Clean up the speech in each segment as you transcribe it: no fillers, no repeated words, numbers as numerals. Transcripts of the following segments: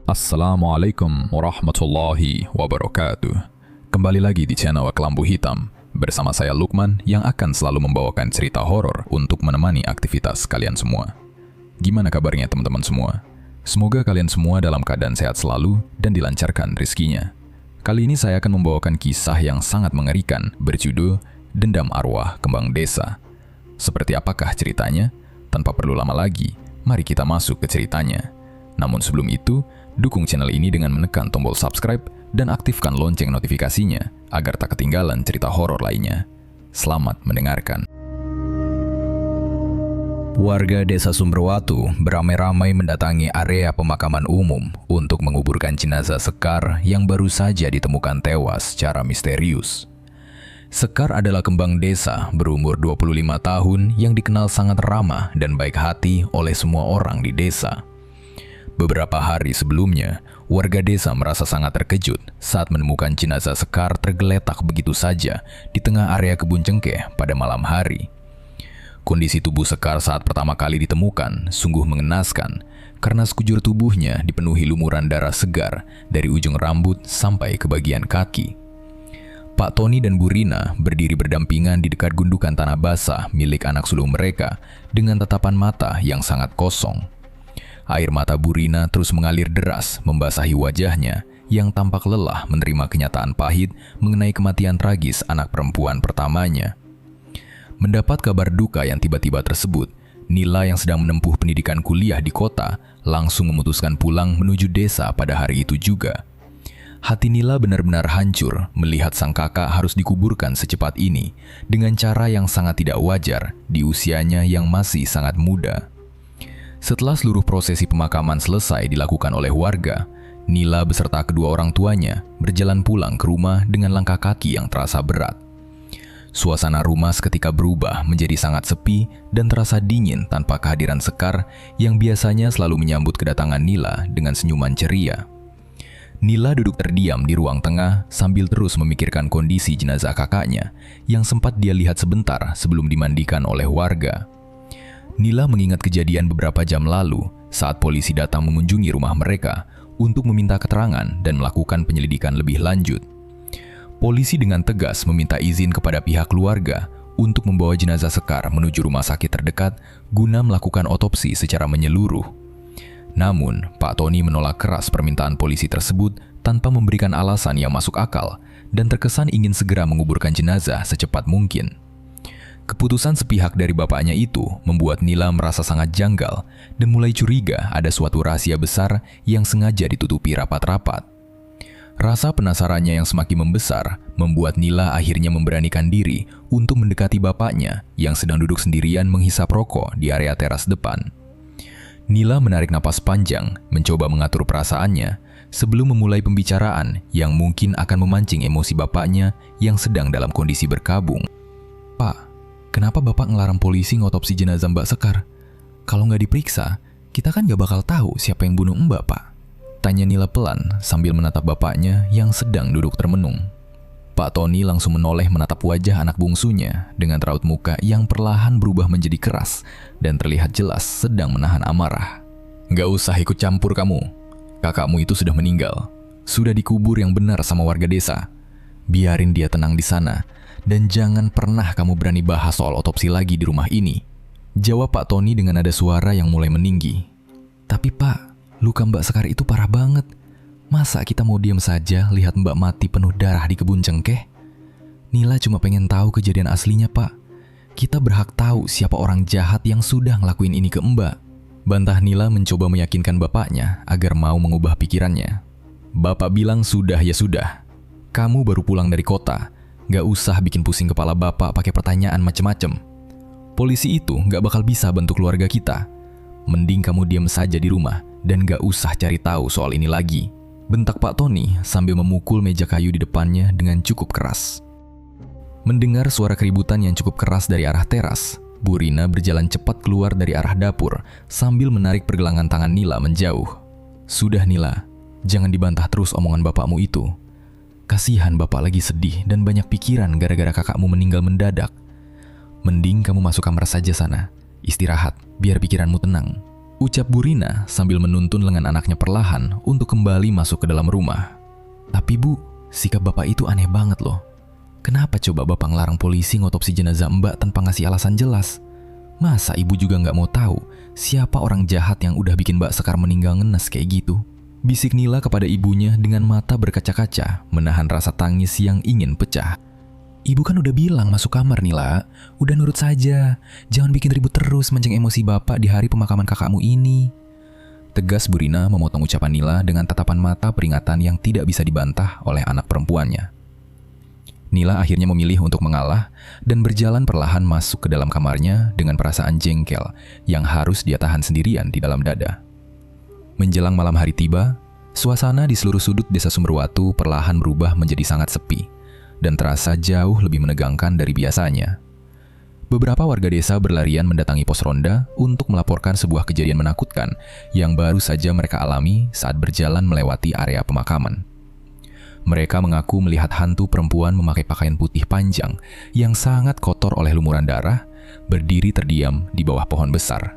Assalamualaikum warahmatullahi wabarakatuh. Kembali lagi di channel Kelambu Hitam bersama saya Lukman yang akan selalu membawakan cerita horor untuk menemani aktivitas kalian semua. Gimana kabarnya teman-teman semua? Semoga kalian semua dalam keadaan sehat selalu dan dilancarkan rezekinya. Kali ini saya akan membawakan kisah yang sangat mengerikan berjudul Dendam Arwah Kembang Desa. Seperti apakah ceritanya? Tanpa perlu lama lagi, mari kita masuk ke ceritanya. Namun sebelum itu, dukung channel ini dengan menekan tombol subscribe dan aktifkan lonceng notifikasinya agar tak ketinggalan cerita horor lainnya. Selamat mendengarkan. Warga Desa Sumberwatu beramai-ramai mendatangi area pemakaman umum untuk menguburkan jenazah Sekar yang baru saja ditemukan tewas secara misterius. Sekar adalah kembang desa berumur 25 tahun yang dikenal sangat ramah dan baik hati oleh semua orang di desa. Beberapa hari sebelumnya, warga desa merasa sangat terkejut saat menemukan jenazah Sekar tergeletak begitu saja di tengah area kebun cengkeh pada malam hari. Kondisi tubuh Sekar saat pertama kali ditemukan sungguh mengenaskan karena sekujur tubuhnya dipenuhi lumuran darah segar dari ujung rambut sampai ke bagian kaki. Pak Tony dan Bu Rina berdiri berdampingan di dekat gundukan tanah basah milik anak sulung mereka dengan tatapan mata yang sangat kosong. Air mata Bu Rina terus mengalir deras membasahi wajahnya yang tampak lelah menerima kenyataan pahit mengenai kematian tragis anak perempuan pertamanya. Mendapat kabar duka yang tiba-tiba tersebut, Nila yang sedang menempuh pendidikan kuliah di kota langsung memutuskan pulang menuju desa pada hari itu juga. Hati Nila benar-benar hancur melihat sang kakak harus dikuburkan secepat ini dengan cara yang sangat tidak wajar di usianya yang masih sangat muda. Setelah seluruh prosesi pemakaman selesai dilakukan oleh warga, Nila beserta kedua orang tuanya berjalan pulang ke rumah dengan langkah kaki yang terasa berat. Suasana rumah seketika berubah menjadi sangat sepi dan terasa dingin tanpa kehadiran Sekar yang biasanya selalu menyambut kedatangan Nila dengan senyuman ceria. Nila duduk terdiam di ruang tengah sambil terus memikirkan kondisi jenazah kakaknya yang sempat dia lihat sebentar sebelum dimandikan oleh warga. Nila mengingat kejadian beberapa jam lalu saat polisi datang mengunjungi rumah mereka untuk meminta keterangan dan melakukan penyelidikan lebih lanjut. Polisi dengan tegas meminta izin kepada pihak keluarga untuk membawa jenazah Sekar menuju rumah sakit terdekat guna melakukan otopsi secara menyeluruh. Namun, Pak Tony menolak keras permintaan polisi tersebut tanpa memberikan alasan yang masuk akal dan terkesan ingin segera menguburkan jenazah secepat mungkin. Keputusan sepihak dari bapaknya itu membuat Nila merasa sangat janggal dan mulai curiga ada suatu rahasia besar yang sengaja ditutupi rapat-rapat. Rasa penasarannya yang semakin membesar membuat Nila akhirnya memberanikan diri untuk mendekati bapaknya yang sedang duduk sendirian menghisap rokok di area teras depan. Nila menarik napas panjang, mencoba mengatur perasaannya sebelum memulai pembicaraan yang mungkin akan memancing emosi bapaknya yang sedang dalam kondisi berkabung. "Pak, kenapa Bapak ngelarang polisi ngotopsi jenazah Mbak Sekar? Kalau nggak diperiksa, kita kan nggak bakal tahu siapa yang bunuh Mbak, Pak." Tanya Nila pelan sambil menatap bapaknya yang sedang duduk termenung. Pak Tony langsung menoleh menatap wajah anak bungsunya dengan raut muka yang perlahan berubah menjadi keras dan terlihat jelas sedang menahan amarah. "Nggak usah ikut campur kamu. Kakakmu itu sudah meninggal. Sudah dikubur yang benar sama warga desa. Biarin dia tenang di sana. Dan jangan pernah kamu berani bahas soal otopsi lagi di rumah ini," jawab Pak Tony dengan nada suara yang mulai meninggi. "Tapi Pak, luka Mbak Sekar itu parah banget. Masa kita mau diam saja lihat Mbak mati penuh darah di kebun cengkeh? Nila cuma pengen tahu kejadian aslinya, Pak. Kita berhak tahu siapa orang jahat yang sudah ngelakuin ini ke Mbak," bantah Nila mencoba meyakinkan bapaknya agar mau mengubah pikirannya. Bapak bilang sudah ya sudah. Kamu baru pulang dari kota. Gak usah bikin pusing kepala bapak pakai pertanyaan macem-macem. Polisi itu gak bakal bisa bantu keluarga kita. Mending kamu diam saja di rumah dan gak usah cari tahu soal ini lagi, bentak Pak Tony sambil memukul meja kayu di depannya dengan cukup keras. Mendengar suara keributan yang cukup keras dari arah teras, Bu Rina berjalan cepat keluar dari arah dapur sambil menarik pergelangan tangan Nila menjauh. "Sudah Nila, jangan dibantah terus omongan bapakmu itu. Kasihan bapak lagi sedih dan banyak pikiran gara-gara kakakmu meninggal mendadak. Mending kamu masuk kamar saja sana, istirahat biar pikiranmu tenang," Ucap Bu Rina sambil menuntun lengan anaknya perlahan untuk kembali masuk ke dalam rumah. Tapi Bu, sikap Bapak itu aneh banget loh. Kenapa coba Bapak ngelarang polisi ngotopsi jenazah Mbak tanpa ngasih alasan jelas? Masa Ibu juga nggak mau tahu siapa orang jahat yang udah bikin Mbak Sekar meninggal ngenes kayak gitu? Bisik Nila kepada ibunya dengan mata berkaca-kaca, menahan rasa tangis yang ingin pecah. Ibu kan udah bilang masuk kamar Nila, udah nurut saja. Jangan bikin ribut terus mancing emosi Bapak di hari pemakaman kakakmu ini. Tegas Bu Rina memotong ucapan Nila dengan tatapan mata peringatan yang tidak bisa dibantah oleh anak perempuannya. Nila akhirnya memilih untuk mengalah dan berjalan perlahan masuk ke dalam kamarnya dengan perasaan jengkel yang harus dia tahan sendirian di dalam dada. Menjelang malam hari tiba, suasana di seluruh sudut Desa Sumberwatu perlahan berubah menjadi sangat sepi dan terasa jauh lebih menegangkan dari biasanya. Beberapa warga desa berlarian mendatangi pos ronda untuk melaporkan sebuah kejadian menakutkan yang baru saja mereka alami saat berjalan melewati area pemakaman. Mereka mengaku melihat hantu perempuan memakai pakaian putih panjang yang sangat kotor oleh lumuran darah, berdiri terdiam di bawah pohon besar.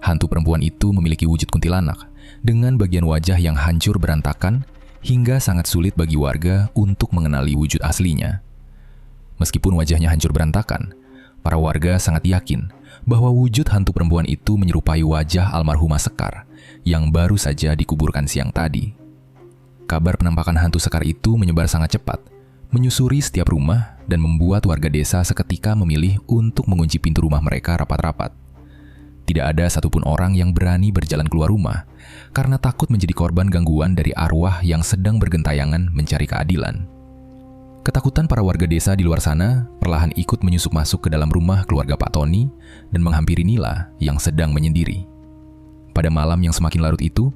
Hantu perempuan itu memiliki wujud kuntilanak dengan bagian wajah yang hancur berantakan hingga sangat sulit bagi warga untuk mengenali wujud aslinya. Meskipun wajahnya hancur berantakan, para warga sangat yakin bahwa wujud hantu perempuan itu menyerupai wajah almarhumah Sekar yang baru saja dikuburkan siang tadi. Kabar penampakan hantu Sekar itu menyebar sangat cepat, menyusuri setiap rumah dan membuat warga desa seketika memilih untuk mengunci pintu rumah mereka rapat-rapat. Tidak ada satupun orang yang berani berjalan keluar rumah karena takut menjadi korban gangguan dari arwah yang sedang bergentayangan mencari keadilan. Ketakutan para warga desa di luar sana perlahan ikut menyusup masuk ke dalam rumah keluarga Pak Tony dan menghampiri Nila yang sedang menyendiri. Pada malam yang semakin larut itu,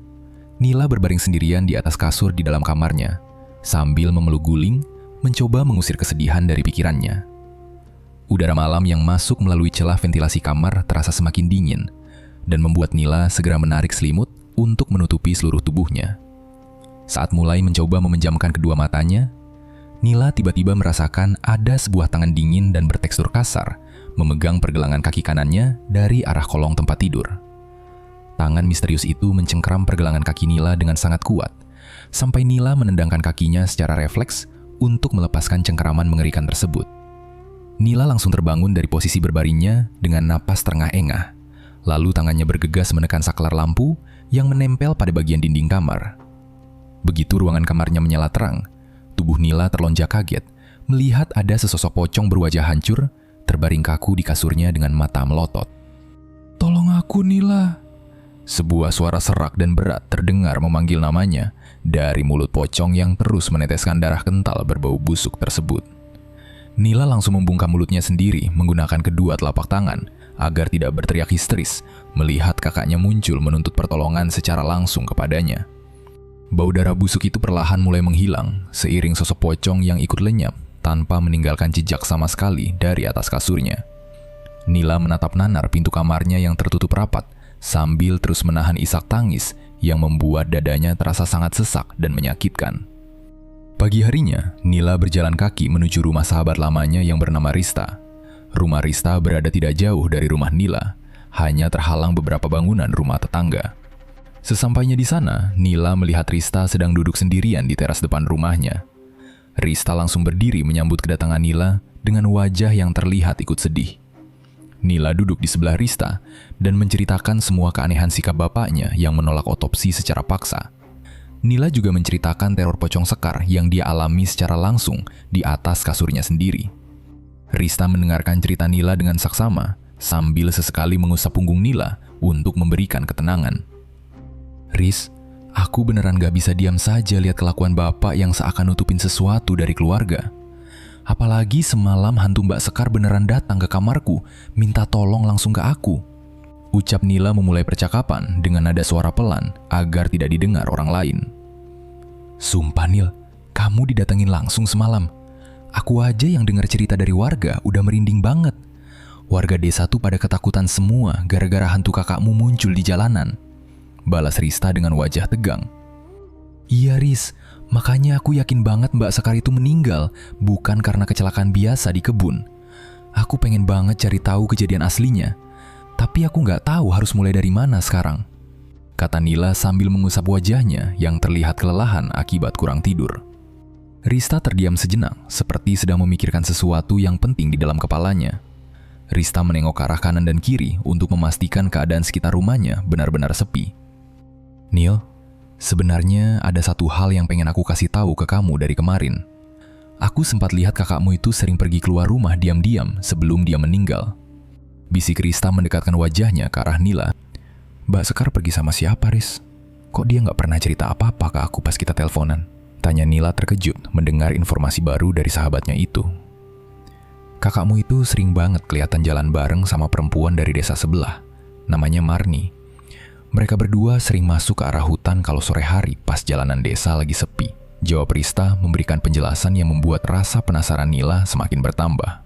Nila berbaring sendirian di atas kasur di dalam kamarnya sambil memeluk guling, mencoba mengusir kesedihan dari pikirannya. Udara malam yang masuk melalui celah ventilasi kamar terasa semakin dingin dan membuat Nila segera menarik selimut untuk menutupi seluruh tubuhnya. Saat mulai mencoba memejamkan kedua matanya, Nila tiba-tiba merasakan ada sebuah tangan dingin dan bertekstur kasar memegang pergelangan kaki kanannya dari arah kolong tempat tidur. Tangan misterius itu mencengkram pergelangan kaki Nila dengan sangat kuat, sampai Nila menendangkan kakinya secara refleks untuk melepaskan cengkeraman mengerikan tersebut. Nila langsung terbangun dari posisi berbaringnya dengan napas terengah-engah. Lalu tangannya bergegas menekan saklar lampu yang menempel pada bagian dinding kamar. Begitu ruangan kamarnya menyala terang, tubuh Nila terlonjak kaget melihat ada sesosok pocong berwajah hancur terbaring kaku di kasurnya dengan mata melotot. "Tolong aku, Nila." Sebuah suara serak dan berat terdengar memanggil namanya dari mulut pocong yang terus meneteskan darah kental berbau busuk tersebut. Nila langsung membungkam mulutnya sendiri menggunakan kedua telapak tangan agar tidak berteriak histeris melihat kakaknya muncul menuntut pertolongan secara langsung kepadanya. Bau darah busuk itu perlahan mulai menghilang seiring sosok pocong yang ikut lenyap tanpa meninggalkan jejak sama sekali dari atas kasurnya. Nila menatap nanar pintu kamarnya yang tertutup rapat sambil terus menahan isak tangis yang membuat dadanya terasa sangat sesak dan menyakitkan. Pagi harinya, Nila berjalan kaki menuju rumah sahabat lamanya yang bernama Rista. Rumah Rista berada tidak jauh dari rumah Nila, hanya terhalang beberapa bangunan rumah tetangga. Sesampainya di sana, Nila melihat Rista sedang duduk sendirian di teras depan rumahnya. Rista langsung berdiri menyambut kedatangan Nila dengan wajah yang terlihat ikut sedih. Nila duduk di sebelah Rista dan menceritakan semua keanehan sikap bapaknya yang menolak otopsi secara paksa. Nila juga menceritakan teror pocong Sekar yang dia alami secara langsung di atas kasurnya sendiri. Rista mendengarkan cerita Nila dengan saksama sambil sesekali mengusap punggung Nila untuk memberikan ketenangan. "Riz, aku beneran gak bisa diam saja lihat kelakuan bapak yang seakan nutupin sesuatu dari keluarga. Apalagi semalam hantu Mbak Sekar beneran datang ke kamarku, minta tolong langsung ke aku." Ucap Nila memulai percakapan dengan nada suara pelan agar tidak didengar orang lain. "Sumpah Nil, kamu didatengin langsung semalam. Aku aja yang dengar cerita dari warga udah merinding banget. Warga desa tuh pada ketakutan semua gara-gara hantu kakakmu muncul di jalanan." Balas Rista dengan wajah tegang. "Iya Riz, makanya aku yakin banget Mbak Sekar itu meninggal bukan karena kecelakaan biasa di kebun. Aku pengen banget cari tahu kejadian aslinya. Tapi aku nggak tahu harus mulai dari mana sekarang, kata Nila sambil mengusap wajahnya yang terlihat kelelahan akibat kurang tidur. Rista terdiam sejenak, seperti sedang memikirkan sesuatu yang penting di dalam kepalanya. Rista menengok ke arah kanan dan kiri untuk memastikan keadaan sekitar rumahnya benar-benar sepi. Nil, sebenarnya ada satu hal yang pengen aku kasih tahu ke kamu dari kemarin. Aku sempat lihat kakakmu itu sering pergi keluar rumah diam-diam sebelum dia meninggal. Bisik Rista mendekatkan wajahnya ke arah Nila. Mbak Sekar pergi sama siapa, Riz? Kok dia nggak pernah cerita apa-apa ke aku pas kita teleponan? Tanya Nila terkejut mendengar informasi baru dari sahabatnya itu. Kakakmu itu sering banget kelihatan jalan bareng sama perempuan dari desa sebelah. Namanya Marni. Mereka berdua sering masuk ke arah hutan kalau sore hari pas jalanan desa lagi sepi. Jawab Rista memberikan penjelasan yang membuat rasa penasaran Nila semakin bertambah.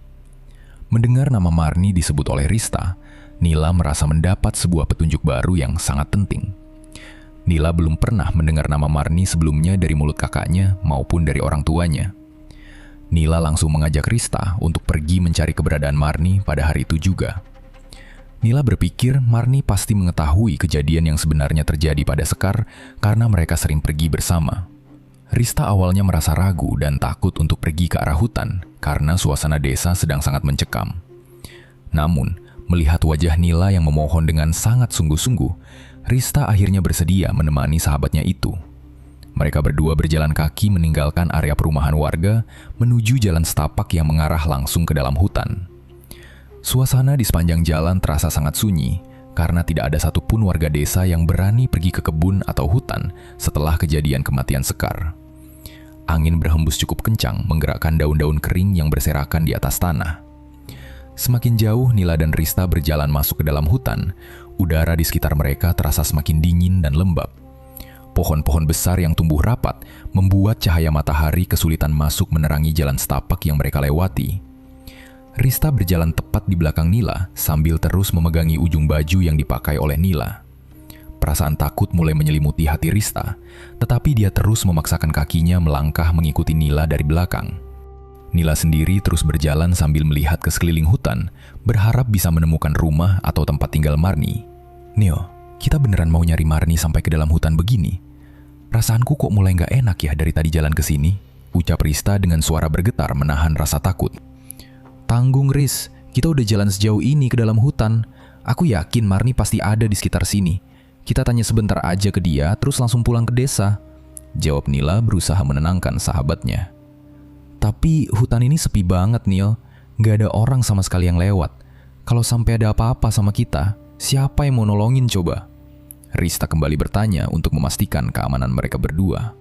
Mendengar nama Marni disebut oleh Rista, Nila merasa mendapat sebuah petunjuk baru yang sangat penting. Nila belum pernah mendengar nama Marni sebelumnya dari mulut kakaknya maupun dari orang tuanya. Nila langsung mengajak Rista untuk pergi mencari keberadaan Marni pada hari itu juga. Nila berpikir Marni pasti mengetahui kejadian yang sebenarnya terjadi pada Sekar karena mereka sering pergi bersama. Rista awalnya merasa ragu dan takut untuk pergi ke arah hutan karena suasana desa sedang sangat mencekam. Namun, melihat wajah Nila yang memohon dengan sangat sungguh-sungguh, Rista akhirnya bersedia menemani sahabatnya itu. Mereka berdua berjalan kaki meninggalkan area perumahan warga menuju jalan setapak yang mengarah langsung ke dalam hutan. Suasana di sepanjang jalan terasa sangat sunyi karena tidak ada satupun warga desa yang berani pergi ke kebun atau hutan setelah kejadian kematian Sekar. Angin berhembus cukup kencang menggerakkan daun-daun kering yang berserakan di atas tanah. Semakin jauh Nila dan Rista berjalan masuk ke dalam hutan, udara di sekitar mereka terasa semakin dingin dan lembab. Pohon-pohon besar yang tumbuh rapat membuat cahaya matahari kesulitan masuk menerangi jalan setapak yang mereka lewati. Rista berjalan tepat di belakang Nila sambil terus memegangi ujung baju yang dipakai oleh Nila. Perasaan takut mulai menyelimuti hati Rista, tetapi dia terus memaksakan kakinya melangkah mengikuti Nila dari belakang. Nila sendiri terus berjalan sambil melihat ke sekeliling hutan, berharap bisa menemukan rumah atau tempat tinggal Marni. Nil, kita beneran mau nyari Marni sampai ke dalam hutan begini? Perasaanku kok mulai nggak enak ya dari tadi jalan ke sini, ucap Rista dengan suara bergetar menahan rasa takut. Tanggung, Riz, kita udah jalan sejauh ini ke dalam hutan. Aku yakin Marni pasti ada di sekitar sini. Kita tanya sebentar aja ke dia, terus langsung pulang ke desa, jawab Nila berusaha menenangkan sahabatnya. Tapi hutan ini sepi banget, Nil. Nggak ada orang sama sekali yang lewat. Kalau sampai ada apa-apa sama kita, siapa yang mau nolongin coba? Rista kembali bertanya untuk memastikan keamanan mereka berdua.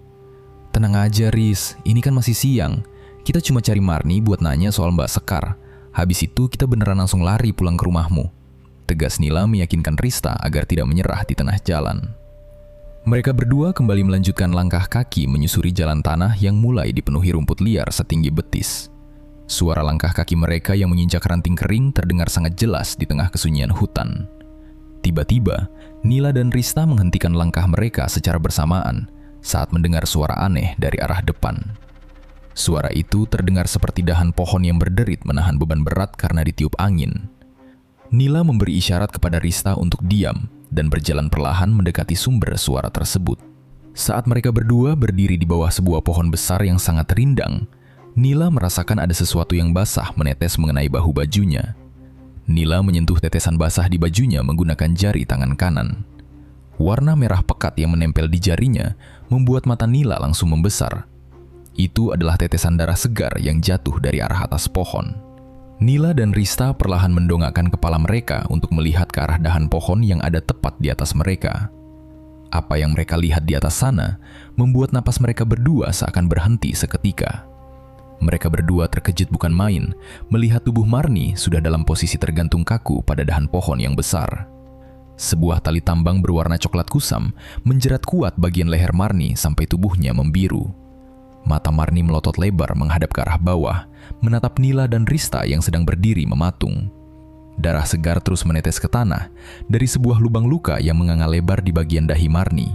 Tenang aja, Riz. Ini kan masih siang. Kita cuma cari Marni buat nanya soal Mbak Sekar. Habis itu kita beneran langsung lari pulang ke rumahmu. Tegas Nila meyakinkan Rista agar tidak menyerah di tengah jalan. Mereka berdua kembali melanjutkan langkah kaki menyusuri jalan tanah yang mulai dipenuhi rumput liar setinggi betis. Suara langkah kaki mereka yang menginjak ranting kering terdengar sangat jelas di tengah kesunyian hutan. Tiba-tiba, Nila dan Rista menghentikan langkah mereka secara bersamaan saat mendengar suara aneh dari arah depan. Suara itu terdengar seperti dahan pohon yang berderit menahan beban berat karena ditiup angin. Nila memberi isyarat kepada Rista untuk diam dan berjalan perlahan mendekati sumber suara tersebut. Saat mereka berdua berdiri di bawah sebuah pohon besar yang sangat rindang, Nila merasakan ada sesuatu yang basah menetes mengenai bahu bajunya. Nila menyentuh tetesan basah di bajunya menggunakan jari tangan kanan. Warna merah pekat yang menempel di jarinya membuat mata Nila langsung membesar. Itu adalah tetesan darah segar yang jatuh dari arah atas pohon. Nila dan Rista perlahan mendongakkan kepala mereka untuk melihat ke arah dahan pohon yang ada tepat di atas mereka. Apa yang mereka lihat di atas sana membuat napas mereka berdua seakan berhenti seketika. Mereka berdua terkejut bukan main melihat tubuh Marni sudah dalam posisi tergantung kaku pada dahan pohon yang besar. Sebuah tali tambang berwarna coklat kusam menjerat kuat bagian leher Marni sampai tubuhnya membiru. Mata Marni melotot lebar menghadap ke arah bawah, menatap Nila dan Rista yang sedang berdiri mematung. Darah segar terus menetes ke tanah dari sebuah lubang luka yang menganga lebar di bagian dahi Marni.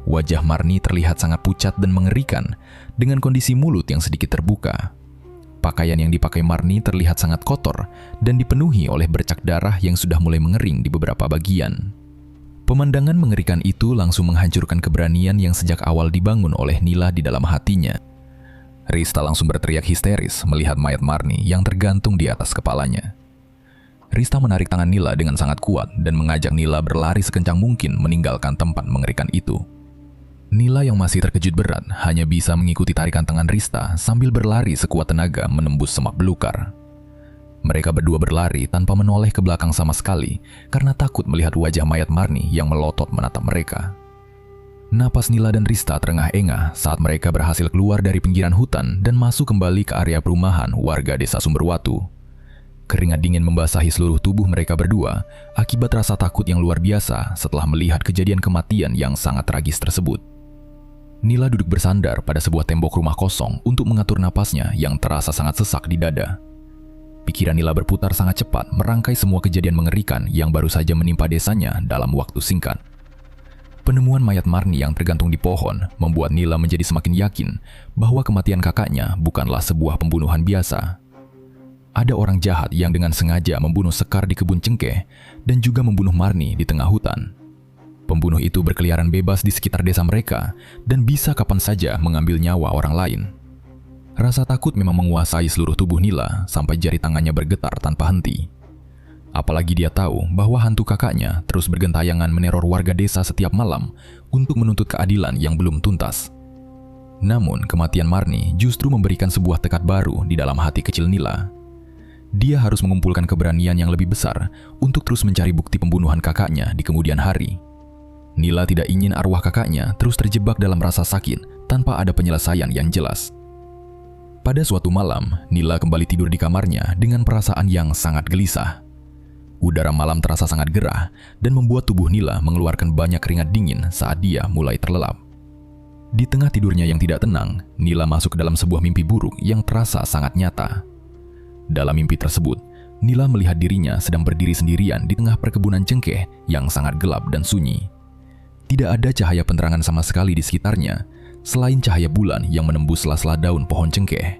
Wajah Marni terlihat sangat pucat dan mengerikan dengan kondisi mulut yang sedikit terbuka. Pakaian yang dipakai Marni terlihat sangat kotor dan dipenuhi oleh bercak darah yang sudah mulai mengering di beberapa bagian. Pemandangan mengerikan itu langsung menghancurkan keberanian yang sejak awal dibangun oleh Nila di dalam hatinya. Rista langsung berteriak histeris melihat mayat Marni yang tergantung di atas kepalanya. Rista menarik tangan Nila dengan sangat kuat dan mengajak Nila berlari sekencang mungkin meninggalkan tempat mengerikan itu. Nila yang masih terkejut berat hanya bisa mengikuti tarikan tangan Rista sambil berlari sekuat tenaga menembus semak belukar. Mereka berdua berlari tanpa menoleh ke belakang sama sekali karena takut melihat wajah mayat Marni yang melotot menatap mereka. Napas Nila dan Rista terengah-engah saat mereka berhasil keluar dari pinggiran hutan dan masuk kembali ke area perumahan warga desa Sumberwatu. Keringat dingin membasahi seluruh tubuh mereka berdua akibat rasa takut yang luar biasa setelah melihat kejadian kematian yang sangat tragis tersebut. Nila duduk bersandar pada sebuah tembok rumah kosong untuk mengatur napasnya yang terasa sangat sesak di dada. Pikiran Nila berputar sangat cepat merangkai semua kejadian mengerikan yang baru saja menimpa desanya dalam waktu singkat. Penemuan mayat Marni yang tergantung di pohon membuat Nila menjadi semakin yakin bahwa kematian kakaknya bukanlah sebuah pembunuhan biasa. Ada orang jahat yang dengan sengaja membunuh Sekar di kebun cengkeh dan juga membunuh Marni di tengah hutan. Pembunuh itu berkeliaran bebas di sekitar desa mereka dan bisa kapan saja mengambil nyawa orang lain. Rasa takut memang menguasai seluruh tubuh Nila sampai jari tangannya bergetar tanpa henti. Apalagi dia tahu bahwa hantu kakaknya terus bergentayangan meneror warga desa setiap malam untuk menuntut keadilan yang belum tuntas. Namun kematian Marni justru memberikan sebuah tekad baru di dalam hati kecil Nila. Dia harus mengumpulkan keberanian yang lebih besar untuk terus mencari bukti pembunuhan kakaknya di kemudian hari. Nila tidak ingin arwah kakaknya terus terjebak dalam rasa sakit tanpa ada penyelesaian yang jelas. Pada suatu malam, Nila kembali tidur di kamarnya dengan perasaan yang sangat gelisah. Udara malam terasa sangat gerah dan membuat tubuh Nila mengeluarkan banyak keringat dingin saat dia mulai terlelap. Di tengah tidurnya yang tidak tenang, Nila masuk ke dalam sebuah mimpi buruk yang terasa sangat nyata. Dalam mimpi tersebut, Nila melihat dirinya sedang berdiri sendirian di tengah perkebunan cengkeh yang sangat gelap dan sunyi. Tidak ada cahaya penerangan sama sekali di sekitarnya, selain cahaya bulan yang menembus sela-sela daun pohon cengkeh.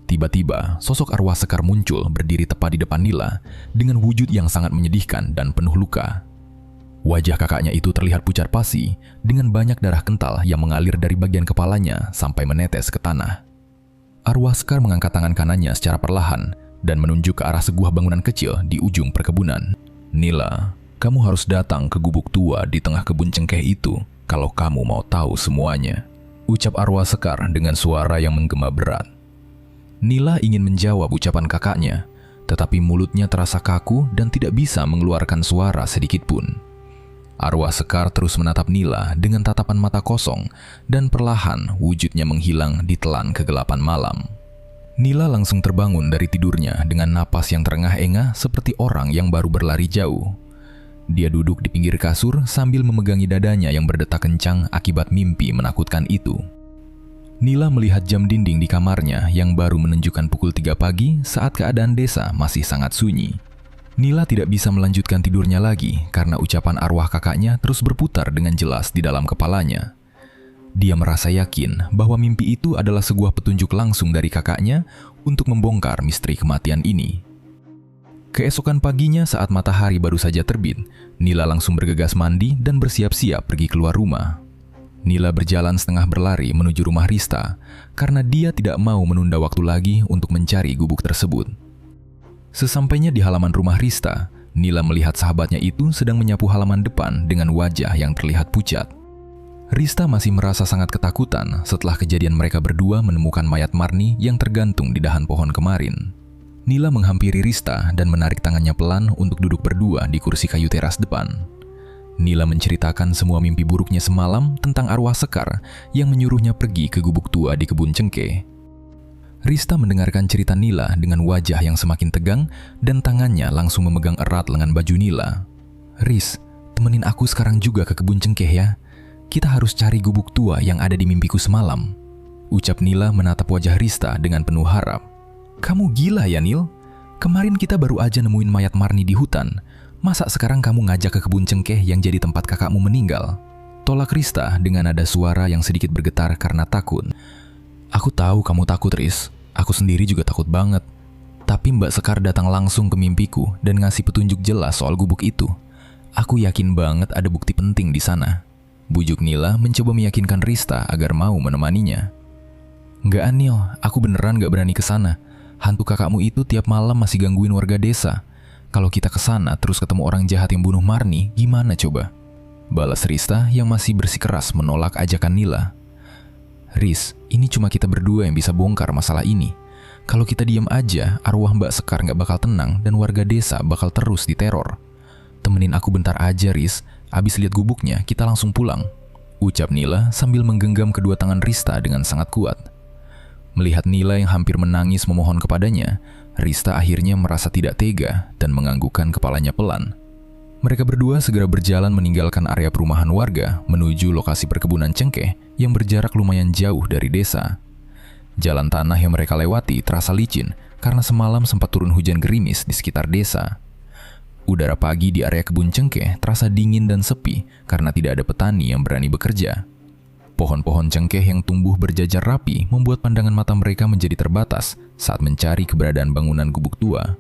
Tiba-tiba, sosok arwah Sekar muncul berdiri tepat di depan Nila dengan wujud yang sangat menyedihkan dan penuh luka. Wajah kakaknya itu terlihat pucat pasi dengan banyak darah kental yang mengalir dari bagian kepalanya sampai menetes ke tanah. Arwah Sekar mengangkat tangan kanannya secara perlahan dan menunjuk ke arah sebuah bangunan kecil di ujung perkebunan. "Nila, kamu harus datang ke gubuk tua di tengah kebun cengkeh itu kalau kamu mau tahu semuanya," ucap arwah Sekar dengan suara yang menggema berat. Nila ingin menjawab ucapan kakaknya, tetapi mulutnya terasa kaku dan tidak bisa mengeluarkan suara sedikit pun. Arwah Sekar terus menatap Nila dengan tatapan mata kosong dan perlahan wujudnya menghilang di telan kegelapan malam. Nila langsung terbangun dari tidurnya dengan napas yang terengah-engah seperti orang yang baru berlari jauh. Dia duduk di pinggir kasur sambil memegangi dadanya yang berdetak kencang akibat mimpi menakutkan itu. Nila melihat jam dinding di kamarnya yang baru menunjukkan pukul 3 pagi saat keadaan desa masih sangat sunyi. Nila tidak bisa melanjutkan tidurnya lagi karena ucapan arwah kakaknya terus berputar dengan jelas di dalam kepalanya. Dia merasa yakin bahwa mimpi itu adalah sebuah petunjuk langsung dari kakaknya untuk membongkar misteri kematian ini. Keesokan paginya saat matahari baru saja terbit, Nila langsung bergegas mandi dan bersiap-siap pergi keluar rumah. Nila berjalan setengah berlari menuju rumah Rista karena dia tidak mau menunda waktu lagi untuk mencari gubuk tersebut. Sesampainya di halaman rumah Rista, Nila melihat sahabatnya itu sedang menyapu halaman depan dengan wajah yang terlihat pucat. Rista masih merasa sangat ketakutan setelah kejadian mereka berdua menemukan mayat Marni yang tergantung di dahan pohon kemarin. Nila menghampiri Rista dan menarik tangannya pelan untuk duduk berdua di kursi kayu teras depan. Nila menceritakan semua mimpi buruknya semalam tentang arwah Sekar yang menyuruhnya pergi ke gubuk tua di kebun cengkeh. Rista mendengarkan cerita Nila dengan wajah yang semakin tegang dan tangannya langsung memegang erat lengan baju Nila. "Riz, temenin aku sekarang juga ke kebun cengkeh ya. Kita harus cari gubuk tua yang ada di mimpiku semalam," ucap Nila menatap wajah Rista dengan penuh harap. "Kamu gila ya, Nil? Kemarin kita baru aja nemuin mayat Marni di hutan. Masa sekarang kamu ngajak ke kebun cengkeh yang jadi tempat kakakmu meninggal?" Tolak Rista dengan nada suara yang sedikit bergetar karena takut. "Aku tahu kamu takut, Riz. Aku sendiri juga takut banget. Tapi Mbak Sekar datang langsung ke mimpiku dan ngasih petunjuk jelas soal gubuk itu. Aku yakin banget ada bukti penting di sana. Bujuk Nila mencoba meyakinkan Rista agar mau menemaninya. Nggak Anil, aku beneran nggak berani ke sana. Hantu kakakmu itu tiap malam masih gangguin warga desa. Kalau kita ke sana terus ketemu orang jahat yang bunuh Marni, gimana coba? Balas Rista yang masih bersikeras menolak ajakan Nila. Riz, ini cuma kita berdua yang bisa bongkar masalah ini. Kalau kita diam aja, arwah Mbak Sekar nggak bakal tenang dan warga desa bakal terus diteror. Temenin aku bentar aja, Riz. Abis lihat gubuknya, kita langsung pulang. Ucap Nila sambil menggenggam kedua tangan Rista dengan sangat kuat. Melihat Nila yang hampir menangis memohon kepadanya, Rista akhirnya merasa tidak tega dan menganggukkan kepalanya pelan. Mereka berdua segera berjalan meninggalkan area perumahan warga menuju lokasi perkebunan cengkeh yang berjarak lumayan jauh dari desa. Jalan tanah yang mereka lewati terasa licin karena semalam sempat turun hujan gerimis di sekitar desa. Udara pagi di area kebun cengkeh terasa dingin dan sepi karena tidak ada petani yang berani bekerja. Pohon-pohon cengkeh yang tumbuh berjajar rapi membuat pandangan mata mereka menjadi terbatas saat mencari keberadaan bangunan gubuk tua.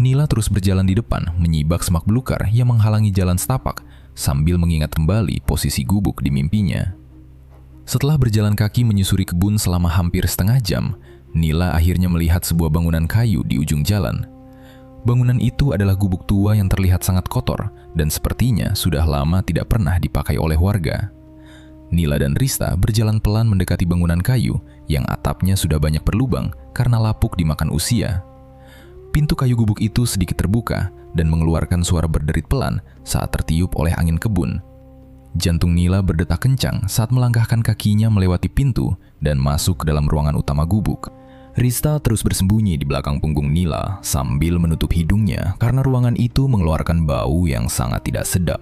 Nila terus berjalan di depan, menyibak semak belukar yang menghalangi jalan setapak sambil mengingat kembali posisi gubuk di mimpinya. Setelah berjalan kaki menyusuri kebun selama hampir setengah jam, Nila akhirnya melihat sebuah bangunan kayu di ujung jalan. Bangunan itu adalah gubuk tua yang terlihat sangat kotor dan sepertinya sudah lama tidak pernah dipakai oleh warga. Nila dan Rista berjalan pelan mendekati bangunan kayu yang atapnya sudah banyak berlubang karena lapuk dimakan usia. Pintu kayu gubuk itu sedikit terbuka dan mengeluarkan suara berderit pelan saat tertiup oleh angin kebun. Jantung Nila berdetak kencang saat melangkahkan kakinya melewati pintu dan masuk ke dalam ruangan utama gubuk. Rista terus bersembunyi di belakang punggung Nila sambil menutup hidungnya karena ruangan itu mengeluarkan bau yang sangat tidak sedap.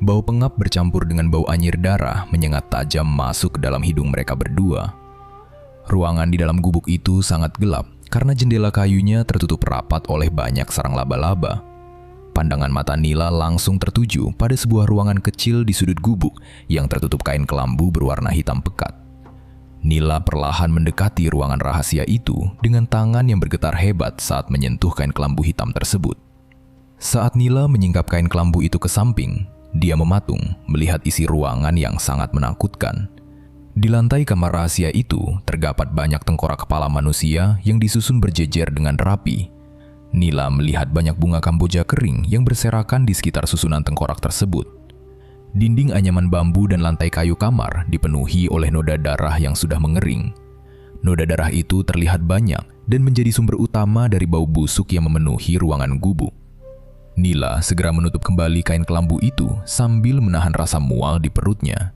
Bau pengap bercampur dengan bau anyir darah menyengat tajam masuk ke dalam hidung mereka berdua. Ruangan di dalam gubuk itu sangat gelap karena jendela kayunya tertutup rapat oleh banyak sarang laba-laba. Pandangan mata Nila langsung tertuju pada sebuah ruangan kecil di sudut gubuk yang tertutup kain kelambu berwarna hitam pekat. Nila perlahan mendekati ruangan rahasia itu dengan tangan yang bergetar hebat saat menyentuh kain kelambu hitam tersebut. Saat Nila menyingkap kain kelambu itu ke samping, dia mematung melihat isi ruangan yang sangat menakutkan. Di lantai kamar rahasia itu terdapat banyak tengkorak kepala manusia yang disusun berjejer dengan rapi. Nila melihat banyak bunga kamboja kering yang berserakan di sekitar susunan tengkorak tersebut. Dinding anyaman bambu dan lantai kayu kamar dipenuhi oleh noda darah yang sudah mengering. Noda darah itu terlihat banyak dan menjadi sumber utama dari bau busuk yang memenuhi ruangan gubuk. Nila segera menutup kembali kain kelambu itu sambil menahan rasa mual di perutnya.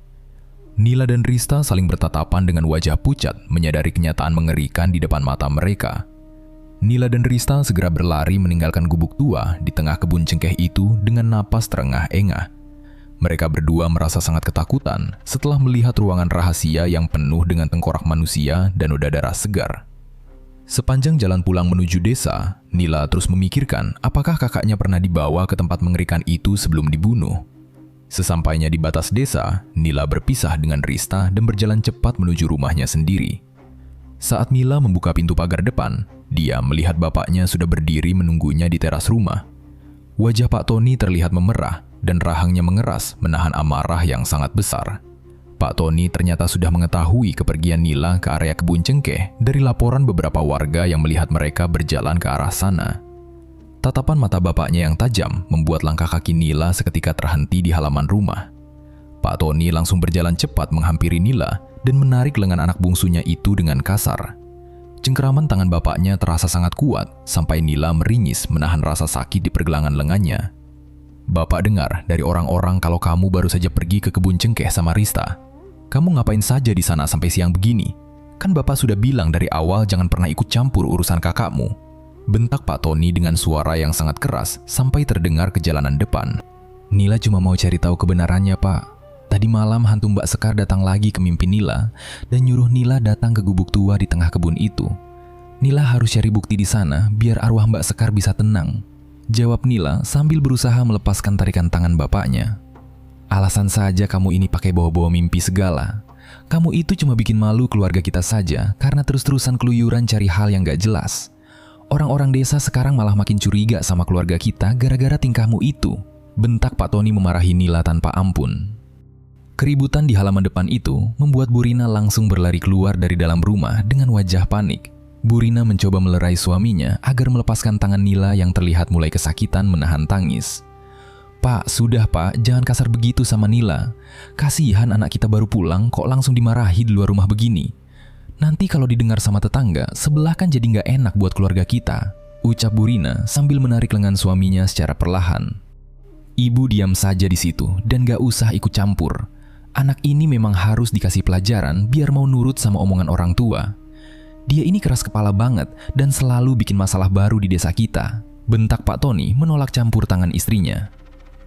Nila dan Rista saling bertatapan dengan wajah pucat menyadari kenyataan mengerikan di depan mata mereka. Nila dan Rista segera berlari meninggalkan gubuk tua di tengah kebun cengkeh itu dengan napas terengah-engah. Mereka berdua merasa sangat ketakutan setelah melihat ruangan rahasia yang penuh dengan tengkorak manusia dan noda darah segar. Sepanjang jalan pulang menuju desa, Nila terus memikirkan apakah kakaknya pernah dibawa ke tempat mengerikan itu sebelum dibunuh. Sesampainya di batas desa, Nila berpisah dengan Rista dan berjalan cepat menuju rumahnya sendiri. Saat Nila membuka pintu pagar depan, dia melihat bapaknya sudah berdiri menunggunya di teras rumah. Wajah Pak Tony terlihat memerah dan rahangnya mengeras menahan amarah yang sangat besar. Pak Tony ternyata sudah mengetahui kepergian Nila ke area kebun cengkeh dari laporan beberapa warga yang melihat mereka berjalan ke arah sana. Tatapan mata bapaknya yang tajam membuat langkah kaki Nila seketika terhenti di halaman rumah. Pak Tony langsung berjalan cepat menghampiri Nila dan menarik lengan anak bungsunya itu dengan kasar. Cengkeraman tangan bapaknya terasa sangat kuat sampai Nila meringis menahan rasa sakit di pergelangan lengannya. Bapak dengar dari orang-orang kalau kamu baru saja pergi ke kebun cengkeh sama Rista. Kamu ngapain saja di sana sampai siang begini? Kan bapak sudah bilang dari awal jangan pernah ikut campur urusan kakakmu. Bentak Pak Tony dengan suara yang sangat keras sampai terdengar ke jalanan depan. Nila cuma mau cari tahu kebenarannya, Pak. Tadi malam hantu Mbak Sekar datang lagi ke mimpi Nila dan nyuruh Nila datang ke gubuk tua di tengah kebun itu. Nila harus cari bukti di sana biar arwah Mbak Sekar bisa tenang. Jawab Nila sambil berusaha melepaskan tarikan tangan bapaknya. Alasan saja kamu ini pakai bawa-bawa mimpi segala. Kamu itu cuma bikin malu keluarga kita saja karena terus-terusan keluyuran cari hal yang gak jelas. Orang-orang desa sekarang malah makin curiga sama keluarga kita gara-gara tingkahmu itu. Bentak Pak Tony memarahi Nila tanpa ampun. Keributan di halaman depan itu membuat Bu Rina langsung berlari keluar dari dalam rumah dengan wajah panik. Bu Rina mencoba melerai suaminya agar melepaskan tangan Nila yang terlihat mulai kesakitan menahan tangis. Pak, sudah Pak, jangan kasar begitu sama Nila. Kasihan anak kita baru pulang kok langsung dimarahi di luar rumah begini. Nanti kalau didengar sama tetangga, sebelah kan jadi gak enak buat keluarga kita, ucap Bu Rina sambil menarik lengan suaminya secara perlahan. Ibu diam saja di situ dan gak usah ikut campur. Anak ini memang harus dikasih pelajaran biar mau nurut sama omongan orang tua. Dia ini keras kepala banget dan selalu bikin masalah baru di desa kita, bentak Pak Tony menolak campur tangan istrinya.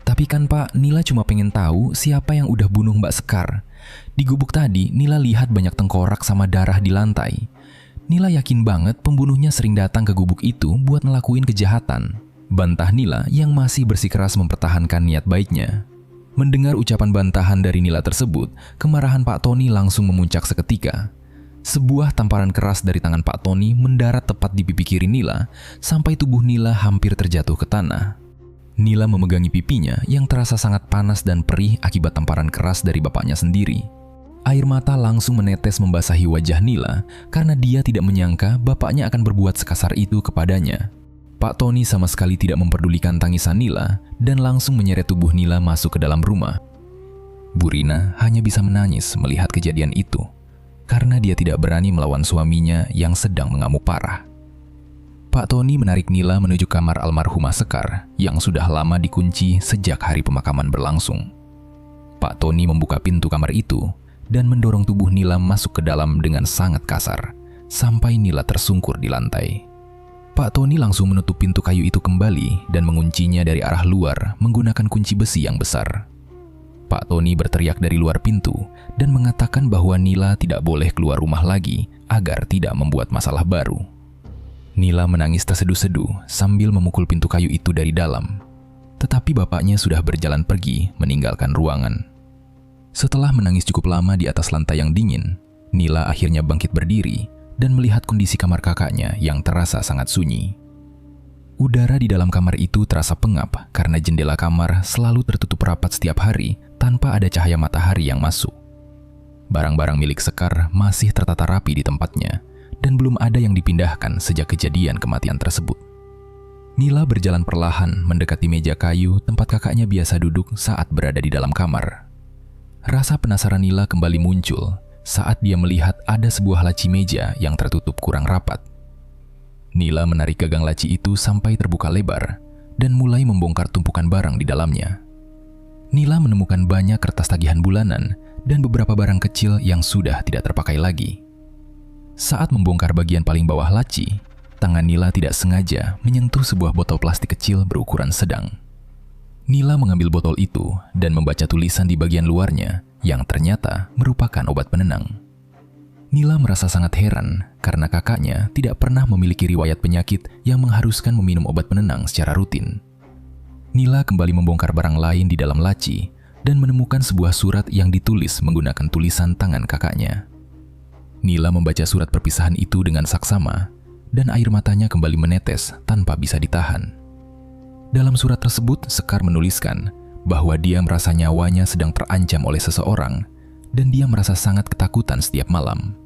Tapi kan Pak, Nila cuma pengen tahu siapa yang udah bunuh Mbak Sekar. Di gubuk tadi, Nila lihat banyak tengkorak sama darah di lantai. Nila yakin banget pembunuhnya sering datang ke gubuk itu buat ngelakuin kejahatan. Bantah Nila yang masih bersikeras mempertahankan niat baiknya. Mendengar ucapan bantahan dari Nila tersebut, kemarahan Pak Tony langsung memuncak seketika. Sebuah tamparan keras dari tangan Pak Tony mendarat tepat di pipi kiri Nila sampai tubuh Nila hampir terjatuh ke tanah. Nila memegangi pipinya yang terasa sangat panas dan perih akibat tamparan keras dari bapaknya sendiri. Air mata langsung menetes membasahi wajah Nila karena dia tidak menyangka bapaknya akan berbuat sekasar itu kepadanya. Pak Tony sama sekali tidak memperdulikan tangisan Nila dan langsung menyeret tubuh Nila masuk ke dalam rumah. Bu Rina hanya bisa menangis melihat kejadian itu karena dia tidak berani melawan suaminya yang sedang mengamuk parah. Pak Tony menarik Nila menuju kamar almarhumah Sekar yang sudah lama dikunci sejak hari pemakaman berlangsung. Pak Tony membuka pintu kamar itu dan mendorong tubuh Nila masuk ke dalam dengan sangat kasar, sampai Nila tersungkur di lantai. Pak Tony langsung menutup pintu kayu itu kembali dan menguncinya dari arah luar menggunakan kunci besi yang besar. Pak Tony berteriak dari luar pintu dan mengatakan bahwa Nila tidak boleh keluar rumah lagi agar tidak membuat masalah baru. Nila menangis terseduh-seduh sambil memukul pintu kayu itu dari dalam. Tetapi bapaknya sudah berjalan pergi meninggalkan ruangan. Setelah menangis cukup lama di atas lantai yang dingin, Nila akhirnya bangkit berdiri dan melihat kondisi kamar kakaknya yang terasa sangat sunyi. Udara di dalam kamar itu terasa pengap karena jendela kamar selalu tertutup rapat setiap hari tanpa ada cahaya matahari yang masuk. Barang-barang milik Sekar masih tertata rapi di tempatnya dan belum ada yang dipindahkan sejak kejadian kematian tersebut. Nila berjalan perlahan mendekati meja kayu tempat kakaknya biasa duduk saat berada di dalam kamar. Rasa penasaran Nila kembali muncul saat dia melihat ada sebuah laci meja yang tertutup kurang rapat. Nila menarik gagang laci itu sampai terbuka lebar dan mulai membongkar tumpukan barang di dalamnya. Nila menemukan banyak kertas tagihan bulanan dan beberapa barang kecil yang sudah tidak terpakai lagi. Saat membongkar bagian paling bawah laci, tangan Nila tidak sengaja menyentuh sebuah botol plastik kecil berukuran sedang. Nila mengambil botol itu dan membaca tulisan di bagian luarnya yang ternyata merupakan obat penenang. Nila merasa sangat heran karena kakaknya tidak pernah memiliki riwayat penyakit yang mengharuskan meminum obat penenang secara rutin. Nila kembali membongkar barang lain di dalam laci dan menemukan sebuah surat yang ditulis menggunakan tulisan tangan kakaknya. Nila membaca surat perpisahan itu dengan saksama, dan air matanya kembali menetes tanpa bisa ditahan. Dalam surat tersebut, Sekar menuliskan bahwa dia merasa nyawanya sedang terancam oleh seseorang, dan dia merasa sangat ketakutan setiap malam.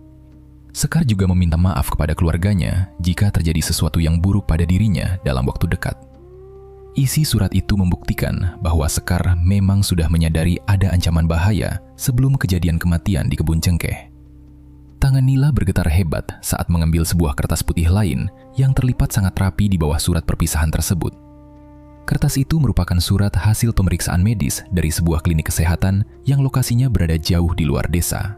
Sekar juga meminta maaf kepada keluarganya jika terjadi sesuatu yang buruk pada dirinya dalam waktu dekat. Isi surat itu membuktikan bahwa Sekar memang sudah menyadari ada ancaman bahaya sebelum kejadian kematian di kebun cengkeh. Tangan Nila bergetar hebat saat mengambil sebuah kertas putih lain yang terlipat sangat rapi di bawah surat perpisahan tersebut. Kertas itu merupakan surat hasil pemeriksaan medis dari sebuah klinik kesehatan yang lokasinya berada jauh di luar desa.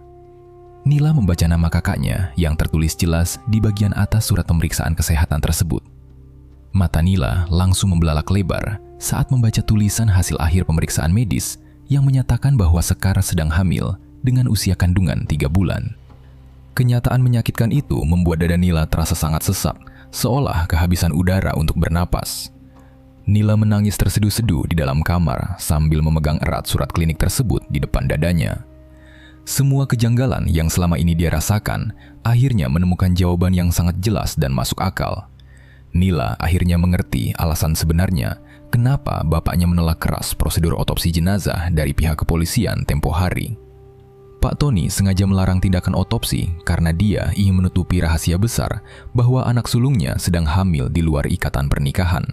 Nila membaca nama kakaknya yang tertulis jelas di bagian atas surat pemeriksaan kesehatan tersebut. Mata Nila langsung membelalak lebar saat membaca tulisan hasil akhir pemeriksaan medis yang menyatakan bahwa Sekar sedang hamil dengan usia kandungan 3 bulan. Kenyataan menyakitkan itu membuat dada Nila terasa sangat sesak, seolah kehabisan udara untuk bernapas. Nila menangis terseduh-seduh di dalam kamar sambil memegang erat surat klinik tersebut di depan dadanya. Semua kejanggalan yang selama ini dia rasakan akhirnya menemukan jawaban yang sangat jelas dan masuk akal. Nila akhirnya mengerti alasan sebenarnya kenapa bapaknya menolak keras prosedur otopsi jenazah dari pihak kepolisian tempo hari. Pak Tony sengaja melarang tindakan otopsi karena dia ingin menutupi rahasia besar bahwa anak sulungnya sedang hamil di luar ikatan pernikahan.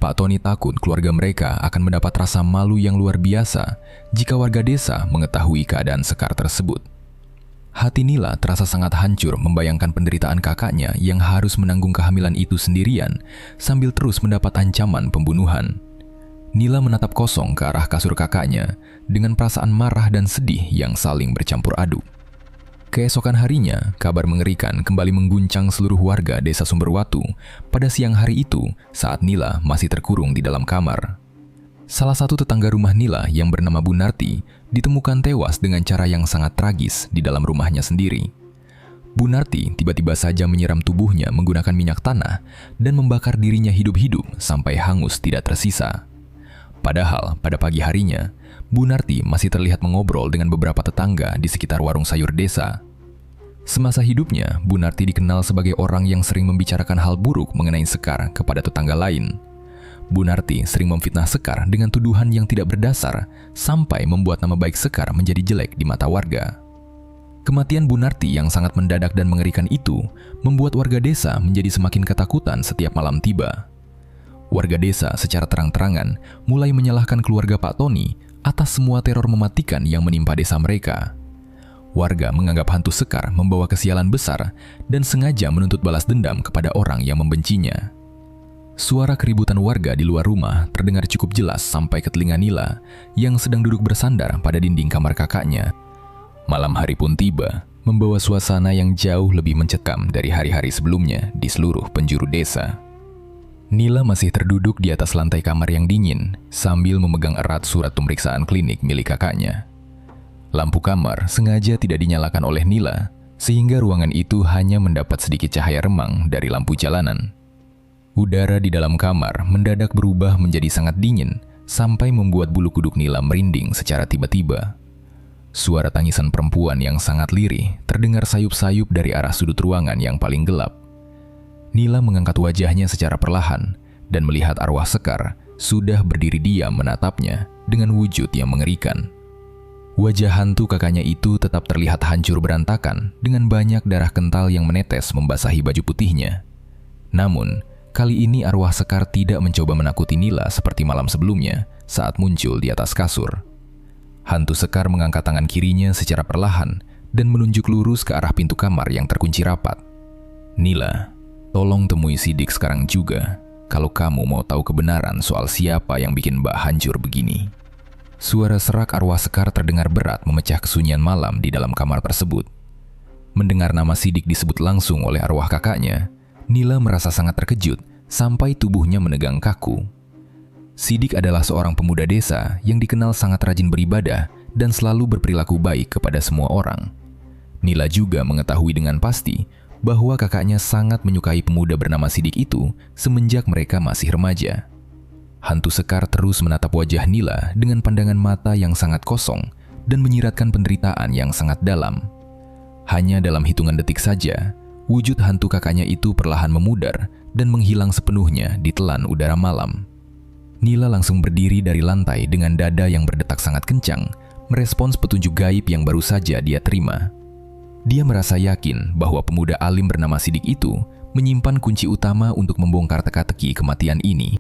Pak Tony takut keluarga mereka akan mendapat rasa malu yang luar biasa jika warga desa mengetahui keadaan Sekar tersebut. Hati Nila terasa sangat hancur membayangkan penderitaan kakaknya yang harus menanggung kehamilan itu sendirian sambil terus mendapat ancaman pembunuhan. Nila menatap kosong ke arah kasur kakaknya dengan perasaan marah dan sedih yang saling bercampur aduk. Keesokan harinya, kabar mengerikan kembali mengguncang seluruh warga desa Sumberwatu pada siang hari itu saat Nila masih terkurung di dalam kamar. Salah satu tetangga rumah Nila yang bernama Bu Narti ditemukan tewas dengan cara yang sangat tragis di dalam rumahnya sendiri. Bu Narti tiba-tiba saja menyiram tubuhnya menggunakan minyak tanah dan membakar dirinya hidup-hidup sampai hangus tidak tersisa. Padahal pada pagi harinya, Bu Narti masih terlihat mengobrol dengan beberapa tetangga di sekitar warung sayur desa. Semasa hidupnya, Bu Narti dikenal sebagai orang yang sering membicarakan hal buruk mengenai Sekar kepada tetangga lain. Bu Narti sering memfitnah Sekar dengan tuduhan yang tidak berdasar sampai membuat nama baik Sekar menjadi jelek di mata warga. Kematian Bu Narti yang sangat mendadak dan mengerikan itu membuat warga desa menjadi semakin ketakutan setiap malam tiba. Warga desa secara terang-terangan mulai menyalahkan keluarga Pak Tony atas semua teror mematikan yang menimpa desa mereka. Warga menganggap hantu Sekar membawa kesialan besar dan sengaja menuntut balas dendam kepada orang yang membencinya. Suara keributan warga di luar rumah terdengar cukup jelas sampai ke telinga Nila yang sedang duduk bersandar pada dinding kamar kakaknya. Malam hari pun tiba, membawa suasana yang jauh lebih mencekam dari hari-hari sebelumnya di seluruh penjuru desa. Nila masih terduduk di atas lantai kamar yang dingin sambil memegang erat surat pemeriksaan klinik milik kakaknya. Lampu kamar sengaja tidak dinyalakan oleh Nila, sehingga ruangan itu hanya mendapat sedikit cahaya remang dari lampu jalanan. Udara di dalam kamar mendadak berubah menjadi sangat dingin sampai membuat bulu kuduk Nila merinding secara tiba-tiba. Suara tangisan perempuan yang sangat lirih terdengar sayup-sayup dari arah sudut ruangan yang paling gelap. Nila mengangkat wajahnya secara perlahan dan melihat arwah Sekar sudah berdiri diam menatapnya dengan wujud yang mengerikan. Wajah hantu kakaknya itu tetap terlihat hancur berantakan dengan banyak darah kental yang menetes membasahi baju putihnya. Namun, kali ini arwah Sekar tidak mencoba menakuti Nila seperti malam sebelumnya saat muncul di atas kasur. Hantu Sekar mengangkat tangan kirinya secara perlahan dan menunjuk lurus ke arah pintu kamar yang terkunci rapat. "Nila, tolong temui Sidik sekarang juga, kalau kamu mau tahu kebenaran soal siapa yang bikin Mbak hancur begini." Suara serak arwah Sekar terdengar berat memecah kesunyian malam di dalam kamar tersebut. Mendengar nama Sidik disebut langsung oleh arwah kakaknya, Nila merasa sangat terkejut sampai tubuhnya menegang kaku. Sidik adalah seorang pemuda desa yang dikenal sangat rajin beribadah dan selalu berperilaku baik kepada semua orang. Nila juga mengetahui dengan pasti bahwa kakaknya sangat menyukai pemuda bernama Sidik itu semenjak mereka masih remaja. Hantu Sekar terus menatap wajah Nila dengan pandangan mata yang sangat kosong dan menyiratkan penderitaan yang sangat dalam. Hanya dalam hitungan detik saja, wujud hantu kakaknya itu perlahan memudar dan menghilang sepenuhnya di telan udara malam. Nila langsung berdiri dari lantai dengan dada yang berdetak sangat kencang, merespons petunjuk gaib yang baru saja dia terima. Dia merasa yakin bahwa pemuda alim bernama Sidik itu menyimpan kunci utama untuk membongkar teka-teki kematian ini.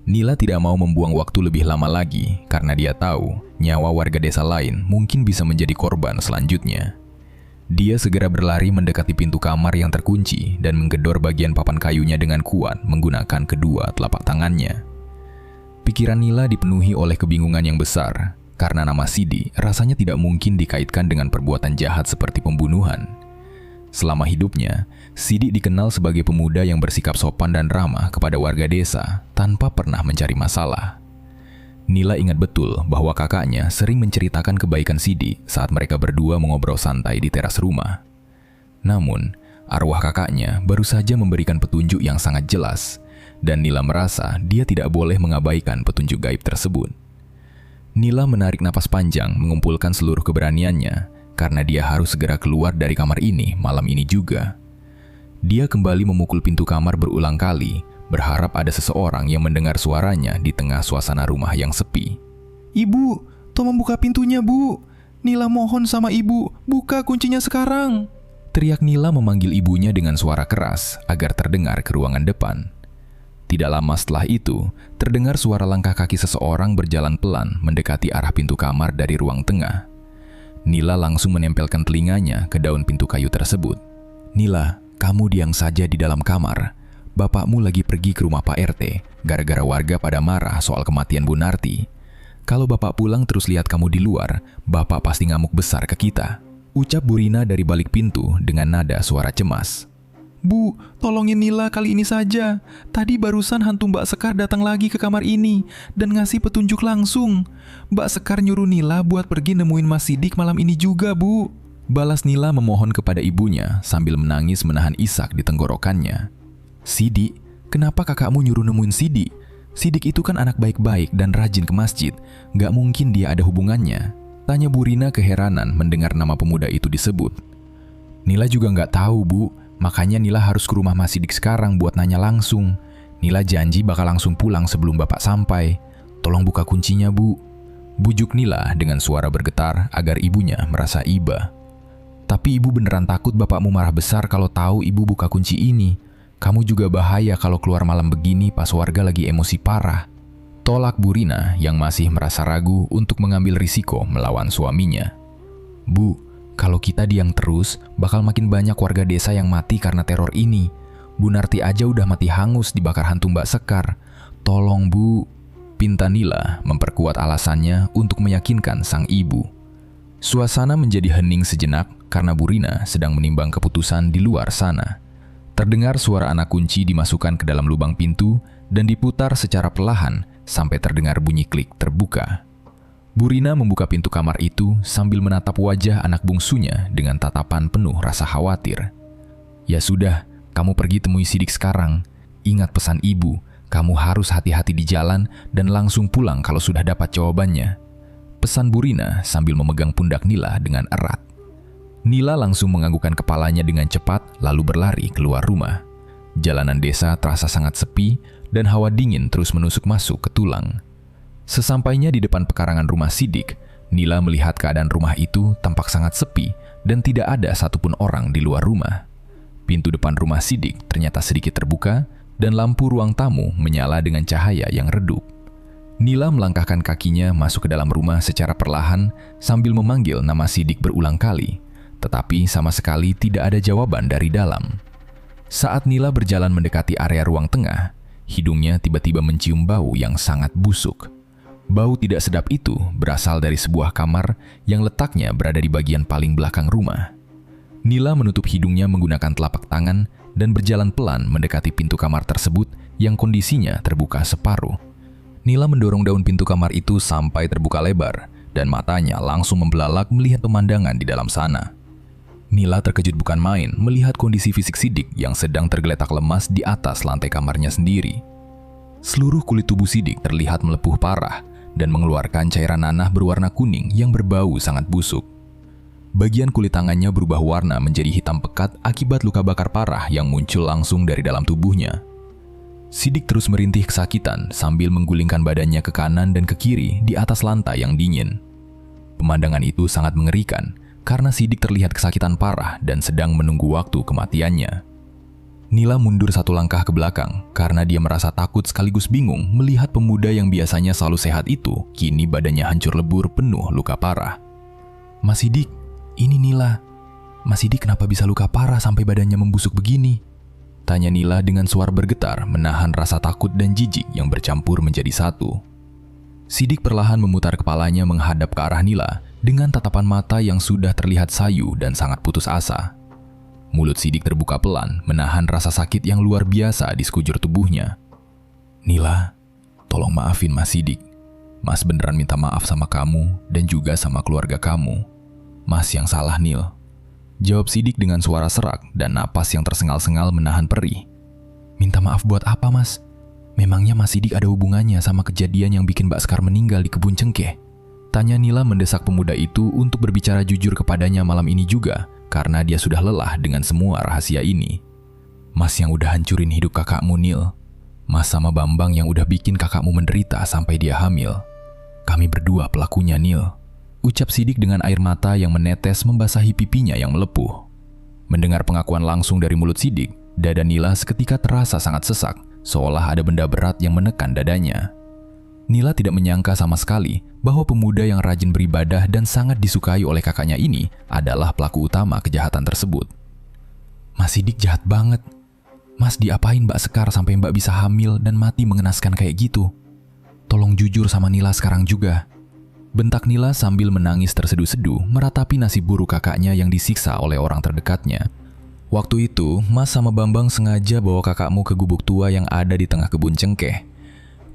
Nila tidak mau membuang waktu lebih lama lagi karena dia tahu nyawa warga desa lain mungkin bisa menjadi korban selanjutnya. Dia segera berlari mendekati pintu kamar yang terkunci dan menggedor bagian papan kayunya dengan kuat menggunakan kedua telapak tangannya. Pikiran Nila dipenuhi oleh kebingungan yang besar karena nama Sidik rasanya tidak mungkin dikaitkan dengan perbuatan jahat seperti pembunuhan. Selama hidupnya, Sidik dikenal sebagai pemuda yang bersikap sopan dan ramah kepada warga desa tanpa pernah mencari masalah. Nila ingat betul bahwa kakaknya sering menceritakan kebaikan Sidik saat mereka berdua mengobrol santai di teras rumah. Namun, arwah kakaknya baru saja memberikan petunjuk yang sangat jelas, dan Nila merasa dia tidak boleh mengabaikan petunjuk gaib tersebut. Nila menarik napas panjang mengumpulkan seluruh keberaniannya karena dia harus segera keluar dari kamar ini malam ini juga. Dia kembali memukul pintu kamar berulang kali, berharap ada seseorang yang mendengar suaranya di tengah suasana rumah yang sepi. "Ibu, tolong buka pintunya, Bu. Nila mohon sama Ibu, buka kuncinya sekarang." Teriak Nila memanggil ibunya dengan suara keras agar terdengar ke ruangan depan. Tidak lama setelah itu, terdengar suara langkah kaki seseorang berjalan pelan mendekati arah pintu kamar dari ruang tengah. Nila langsung menempelkan telinganya ke daun pintu kayu tersebut. "Nila, kamu diam saja di dalam kamar. Bapakmu lagi pergi ke rumah Pak RT, gara-gara warga pada marah soal kematian Bu Narti. Kalau bapak pulang terus lihat kamu di luar, bapak pasti ngamuk besar ke kita," ucap Bu Rina dari balik pintu dengan nada suara cemas. "Bu, tolongin Nila kali ini saja. Tadi barusan hantu Mbak Sekar datang lagi ke kamar ini dan ngasih petunjuk langsung. Mbak Sekar nyuruh Nila buat pergi nemuin Mas Sidik malam ini juga, Bu." Balas Nila memohon kepada ibunya sambil menangis menahan isak di tenggorokannya. "Sidik? Kenapa kakakmu nyuruh nemuin Sidik? Sidik itu kan anak baik-baik dan rajin ke masjid. Gak mungkin dia ada hubungannya," tanya Bu Rina keheranan mendengar nama pemuda itu disebut. "Nila juga gak tahu, Bu. Makanya Nila harus ke rumah Mas Sidik sekarang buat nanya langsung. Nila janji bakal langsung pulang sebelum bapak sampai. Tolong buka kuncinya, Bu," bujuk Nila dengan suara bergetar agar ibunya merasa iba. "Tapi ibu beneran takut bapakmu marah besar kalau tahu ibu buka kunci ini. Kamu juga bahaya kalau keluar malam begini pas warga lagi emosi parah," tolak Bu Rina yang masih merasa ragu untuk mengambil risiko melawan suaminya. "Bu, kalau kita diam terus, bakal makin banyak warga desa yang mati karena teror ini. Bu Narti aja udah mati hangus dibakar hantu Mbak Sekar. Tolong, Bu," pinta Nila memperkuat alasannya untuk meyakinkan sang ibu. Suasana menjadi hening sejenak karena Bu Rina sedang menimbang keputusan di luar sana. Terdengar suara anak kunci dimasukkan ke dalam lubang pintu dan diputar secara perlahan sampai terdengar bunyi klik terbuka. Bu Rina membuka pintu kamar itu sambil menatap wajah anak bungsunya dengan tatapan penuh rasa khawatir. "Ya sudah, kamu pergi temui Sidik sekarang. Ingat pesan ibu, kamu harus hati-hati di jalan dan langsung pulang kalau sudah dapat jawabannya," pesan Bu Rina sambil memegang pundak Nila dengan erat. Nila langsung menganggukkan kepalanya dengan cepat lalu berlari keluar rumah. Jalanan desa terasa sangat sepi dan hawa dingin terus menusuk masuk ke tulang. Sesampainya di depan pekarangan rumah Sidik, Nila melihat keadaan rumah itu tampak sangat sepi dan tidak ada satupun orang di luar rumah. Pintu depan rumah Sidik ternyata sedikit terbuka dan lampu ruang tamu menyala dengan cahaya yang redup. Nila melangkahkan kakinya masuk ke dalam rumah secara perlahan sambil memanggil nama Sidik berulang kali, tetapi sama sekali tidak ada jawaban dari dalam. Saat Nila berjalan mendekati area ruang tengah, hidungnya tiba-tiba mencium bau yang sangat busuk. Bau tidak sedap itu berasal dari sebuah kamar yang letaknya berada di bagian paling belakang rumah. Nila menutup hidungnya menggunakan telapak tangan dan berjalan pelan mendekati pintu kamar tersebut yang kondisinya terbuka separuh. Nila mendorong daun pintu kamar itu sampai terbuka lebar dan matanya langsung membelalak melihat pemandangan di dalam sana. Nila terkejut bukan main melihat kondisi fisik Sidik yang sedang tergeletak lemas di atas lantai kamarnya sendiri. Seluruh kulit tubuh Sidik terlihat melepuh parah dan mengeluarkan cairan nanah berwarna kuning yang berbau sangat busuk. Bagian kulit tangannya berubah warna menjadi hitam pekat akibat luka bakar parah yang muncul langsung dari dalam tubuhnya. Sidik terus merintih kesakitan sambil menggulingkan badannya ke kanan dan ke kiri di atas lantai yang dingin. Pemandangan itu sangat mengerikan karena Sidik terlihat kesakitan parah dan sedang menunggu waktu kematiannya. Nila mundur satu langkah ke belakang karena dia merasa takut sekaligus bingung melihat pemuda yang biasanya selalu sehat itu kini badannya hancur lebur penuh luka parah. "Mas Sidik, ini Nila. Mas Sidik kenapa bisa luka parah sampai badannya membusuk begini?" tanya Nila dengan suara bergetar menahan rasa takut dan jijik yang bercampur menjadi satu. Sidik perlahan memutar kepalanya menghadap ke arah Nila dengan tatapan mata yang sudah terlihat sayu dan sangat putus asa. Mulut Sidik terbuka pelan, menahan rasa sakit yang luar biasa di sekujur tubuhnya. "Nila, tolong maafin Mas Sidik. Mas beneran minta maaf sama kamu dan juga sama keluarga kamu. Mas yang salah, Nil," jawab Sidik dengan suara serak dan napas yang tersengal-sengal menahan perih. "Minta maaf buat apa, Mas? Memangnya Mas Sidik ada hubungannya sama kejadian yang bikin Mbak Sekar meninggal di kebun cengkeh?" Tanya Nila mendesak pemuda itu untuk berbicara jujur kepadanya malam ini juga, karena dia sudah lelah dengan semua rahasia ini. Mas yang udah hancurin hidup kakakmu, Nil. Mas sama Bambang yang udah bikin kakakmu menderita sampai dia hamil. Kami berdua pelakunya, Nil. Ucap Sidik dengan air mata yang menetes membasahi pipinya yang melepuh. Mendengar pengakuan langsung dari mulut Sidik, dada Nila seketika terasa sangat sesak, seolah ada benda berat yang menekan dadanya. Nila tidak menyangka sama sekali bahwa pemuda yang rajin beribadah dan sangat disukai oleh kakaknya ini adalah pelaku utama kejahatan tersebut. Mas Sidik jahat banget. Mas diapain Mbak Sekar sampai Mbak bisa hamil dan mati mengenaskan kayak gitu? Tolong jujur sama Nila sekarang juga. Bentak Nila sambil menangis terseduh-seduh meratapi nasib buruk kakaknya yang disiksa oleh orang terdekatnya. Waktu itu, Mas sama Bambang sengaja bawa kakakmu ke gubuk tua yang ada di tengah kebun cengkeh.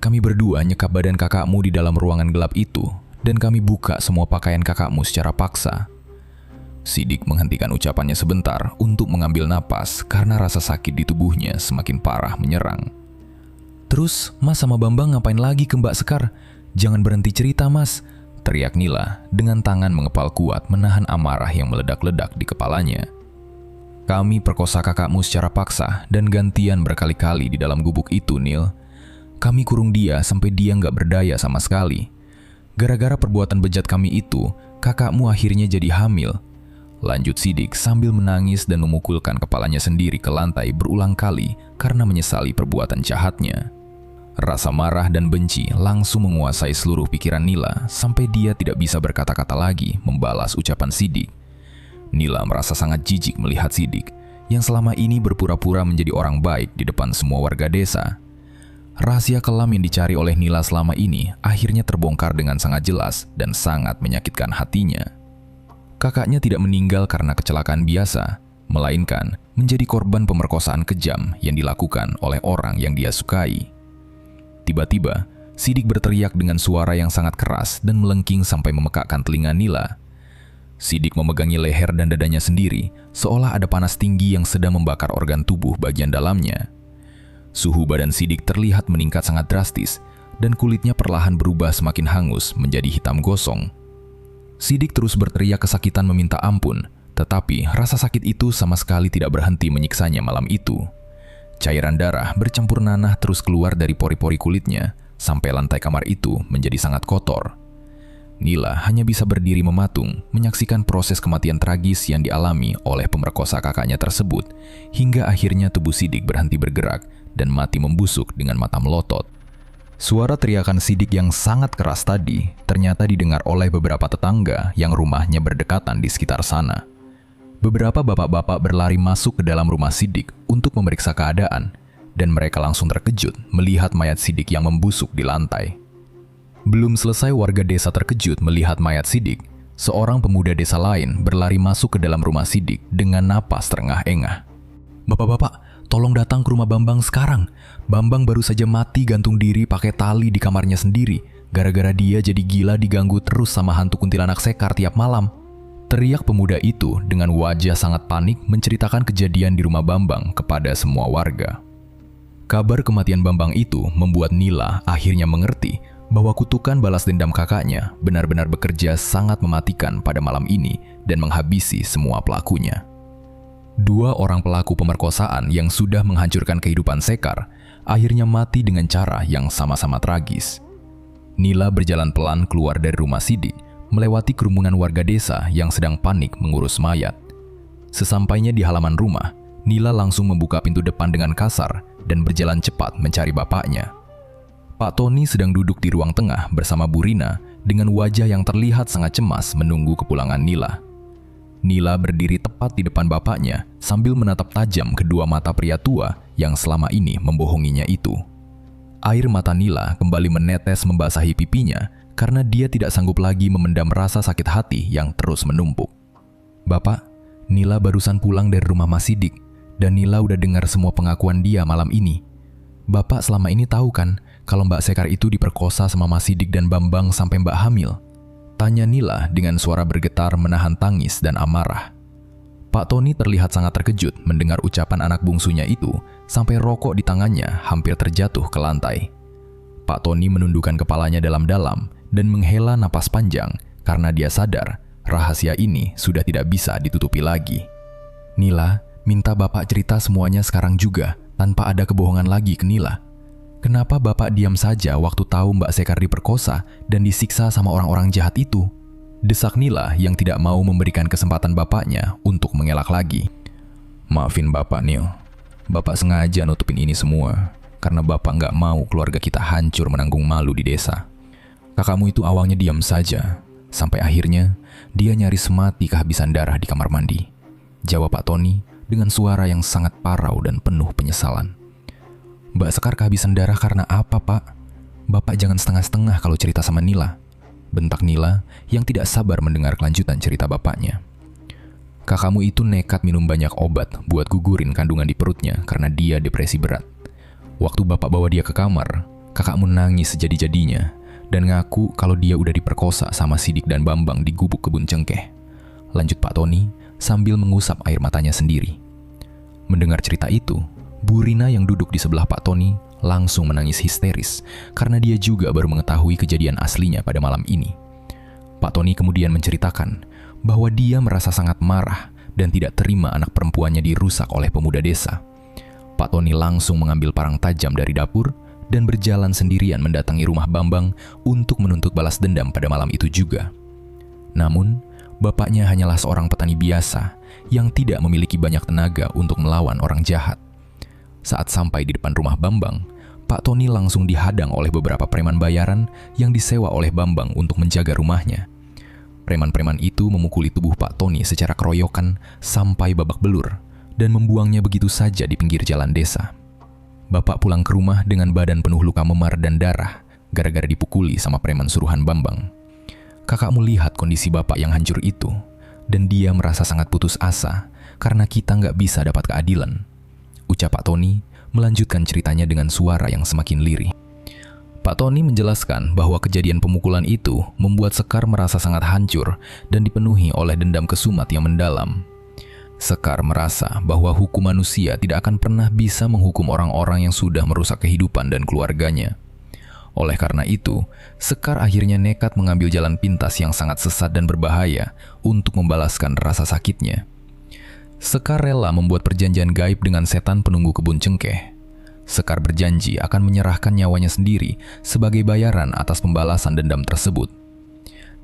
Kami berdua nyekap badan kakakmu di dalam ruangan gelap itu, dan kami buka semua pakaian kakakmu secara paksa. Sidik menghentikan ucapannya sebentar untuk mengambil napas karena rasa sakit di tubuhnya semakin parah menyerang. Terus, Mas sama Bambang ngapain lagi ke Mbak Sekar? Jangan berhenti cerita, Mas, teriak Nila dengan tangan mengepal kuat menahan amarah yang meledak-ledak di kepalanya. Kami perkosa kakakmu secara paksa dan gantian berkali-kali di dalam gubuk itu, Nil. Kami kurung dia sampai dia nggak berdaya sama sekali. Gara-gara perbuatan bejat kami itu, kakakmu akhirnya jadi hamil. Lanjut Sidik sambil menangis dan memukulkan kepalanya sendiri ke lantai berulang kali karena menyesali perbuatan jahatnya. Rasa marah dan benci langsung menguasai seluruh pikiran Nila sampai dia tidak bisa berkata-kata lagi membalas ucapan Sidik. Nila merasa sangat jijik melihat Sidik yang selama ini berpura-pura menjadi orang baik di depan semua warga desa. Rahasia kelam yang dicari oleh Nila selama ini akhirnya terbongkar dengan sangat jelas dan sangat menyakitkan hatinya. Kakaknya tidak meninggal karena kecelakaan biasa, melainkan menjadi korban pemerkosaan kejam yang dilakukan oleh orang yang dia sukai. Tiba-tiba, Sidik berteriak dengan suara yang sangat keras dan melengking sampai memekakkan telinga Nila. Sidik memegangi leher dan dadanya sendiri, seolah ada panas tinggi yang sedang membakar organ tubuh bagian dalamnya. Suhu badan Sidik terlihat meningkat sangat drastis, dan kulitnya perlahan berubah semakin hangus menjadi hitam gosong. Sidik terus berteriak kesakitan meminta ampun, tetapi rasa sakit itu sama sekali tidak berhenti menyiksanya malam itu. Cairan darah bercampur nanah terus keluar dari pori-pori kulitnya, sampai lantai kamar itu menjadi sangat kotor. Nila hanya bisa berdiri mematung, menyaksikan proses kematian tragis yang dialami oleh pemerkosa kakaknya tersebut, hingga akhirnya tubuh Sidik berhenti bergerak dan mati membusuk dengan mata melotot. Suara teriakan Sidik yang sangat keras tadi ternyata didengar oleh beberapa tetangga yang rumahnya berdekatan di sekitar sana. Beberapa bapak-bapak berlari masuk ke dalam rumah Sidik untuk memeriksa keadaan, dan mereka langsung terkejut melihat mayat Sidik yang membusuk di lantai. Belum selesai warga desa terkejut melihat mayat Sidik, seorang pemuda desa lain berlari masuk ke dalam rumah Sidik dengan napas terengah-engah. "Bapak-bapak, tolong datang ke rumah Bambang sekarang. Bambang baru saja mati gantung diri pakai tali di kamarnya sendiri. Gara-gara dia jadi gila diganggu terus sama hantu kuntilanak Sekar tiap malam," teriak pemuda itu dengan wajah sangat panik menceritakan kejadian di rumah Bambang kepada semua warga. Kabar kematian Bambang itu membuat Nila akhirnya mengerti bahwa kutukan balas dendam kakaknya benar-benar bekerja sangat mematikan pada malam ini dan menghabisi semua pelakunya. Dua orang pelaku pemerkosaan yang sudah menghancurkan kehidupan Sekar akhirnya mati dengan cara yang sama-sama tragis. Nila berjalan pelan keluar dari rumah Sidik, melewati kerumunan warga desa yang sedang panik mengurus mayat. Sesampainya di halaman rumah, Nila langsung membuka pintu depan dengan kasar dan berjalan cepat mencari bapaknya. Pak Tony sedang duduk di ruang tengah bersama Bu Rina dengan wajah yang terlihat sangat cemas menunggu kepulangan Nila. Nila berdiri tepat di depan bapaknya sambil menatap tajam kedua mata pria tua yang selama ini membohonginya itu. Air mata Nila kembali menetes membasahi pipinya karena dia tidak sanggup lagi memendam rasa sakit hati yang terus menumpuk. "Bapak, Nila barusan pulang dari rumah Mas Sidik dan Nila udah dengar semua pengakuan dia malam ini. Bapak selama ini tahu kan kalau Mbak Sekar itu diperkosa sama Mas Sidik dan Bambang sampai Mbak hamil?" tanya Nila dengan suara bergetar menahan tangis dan amarah. Pak Tony terlihat sangat terkejut mendengar ucapan anak bungsunya itu sampai rokok di tangannya hampir terjatuh ke lantai. Pak Tony menundukkan kepalanya dalam-dalam dan menghela napas panjang karena dia sadar rahasia ini sudah tidak bisa ditutupi lagi. Nila, minta Bapak cerita semuanya sekarang juga tanpa ada kebohongan lagi ke Nila. Kenapa Bapak diam saja waktu tahu Mbak Sekar diperkosa dan disiksa sama orang-orang jahat itu? Desak Nila yang tidak mau memberikan kesempatan bapaknya untuk mengelak lagi. Maafin Bapak, Nil. Bapak sengaja nutupin ini semua karena Bapak nggak mau keluarga kita hancur menanggung malu di desa. Kakakmu itu awalnya diam saja, sampai akhirnya dia nyaris mati kehabisan darah di kamar mandi. Jawab Pak Tony dengan suara yang sangat parau dan penuh penyesalan. Mbak Sekar kehabisan darah karena apa, Pak? Bapak jangan setengah-setengah kalau cerita sama Nila. Bentak Nila yang tidak sabar mendengar kelanjutan cerita bapaknya. Kakakmu itu nekat minum banyak obat buat gugurin kandungan di perutnya karena dia depresi berat. Waktu Bapak bawa dia ke kamar, kakakmu nangis sejadi-jadinya dan ngaku kalau dia udah diperkosa sama Sidik dan Bambang di gubuk kebun cengkeh. Lanjut Pak Tony sambil mengusap air matanya sendiri. Mendengar cerita itu, Bu Rina yang duduk di sebelah Pak Tony langsung menangis histeris karena dia juga baru mengetahui kejadian aslinya pada malam ini. Pak Tony kemudian menceritakan bahwa dia merasa sangat marah dan tidak terima anak perempuannya dirusak oleh pemuda desa. Pak Tony langsung mengambil parang tajam dari dapur dan berjalan sendirian mendatangi rumah Bambang untuk menuntut balas dendam pada malam itu juga. Namun, bapaknya hanyalah seorang petani biasa yang tidak memiliki banyak tenaga untuk melawan orang jahat. Saat sampai di depan rumah Bambang, Pak Tony langsung dihadang oleh beberapa preman bayaran yang disewa oleh Bambang untuk menjaga rumahnya. Preman-preman itu memukuli tubuh Pak Tony secara keroyokan sampai babak belur dan membuangnya begitu saja di pinggir jalan desa. Bapak pulang ke rumah dengan badan penuh luka memar dan darah gara-gara dipukuli sama preman suruhan Bambang. Kakakmu lihat kondisi bapak yang hancur itu dan dia merasa sangat putus asa karena kita nggak bisa dapat keadilan. Ucap Pak Tony melanjutkan ceritanya dengan suara yang semakin lirih. Pak Tony menjelaskan bahwa kejadian pemukulan itu membuat Sekar merasa sangat hancur dan dipenuhi oleh dendam kesumat yang mendalam. Sekar merasa bahwa hukum manusia tidak akan pernah bisa menghukum orang-orang yang sudah merusak kehidupan dan keluarganya. Oleh karena itu, Sekar akhirnya nekat mengambil jalan pintas yang sangat sesat dan berbahaya untuk membalaskan rasa sakitnya. Sekar rela membuat perjanjian gaib dengan setan penunggu kebun cengkeh. Sekar berjanji akan menyerahkan nyawanya sendiri sebagai bayaran atas pembalasan dendam tersebut.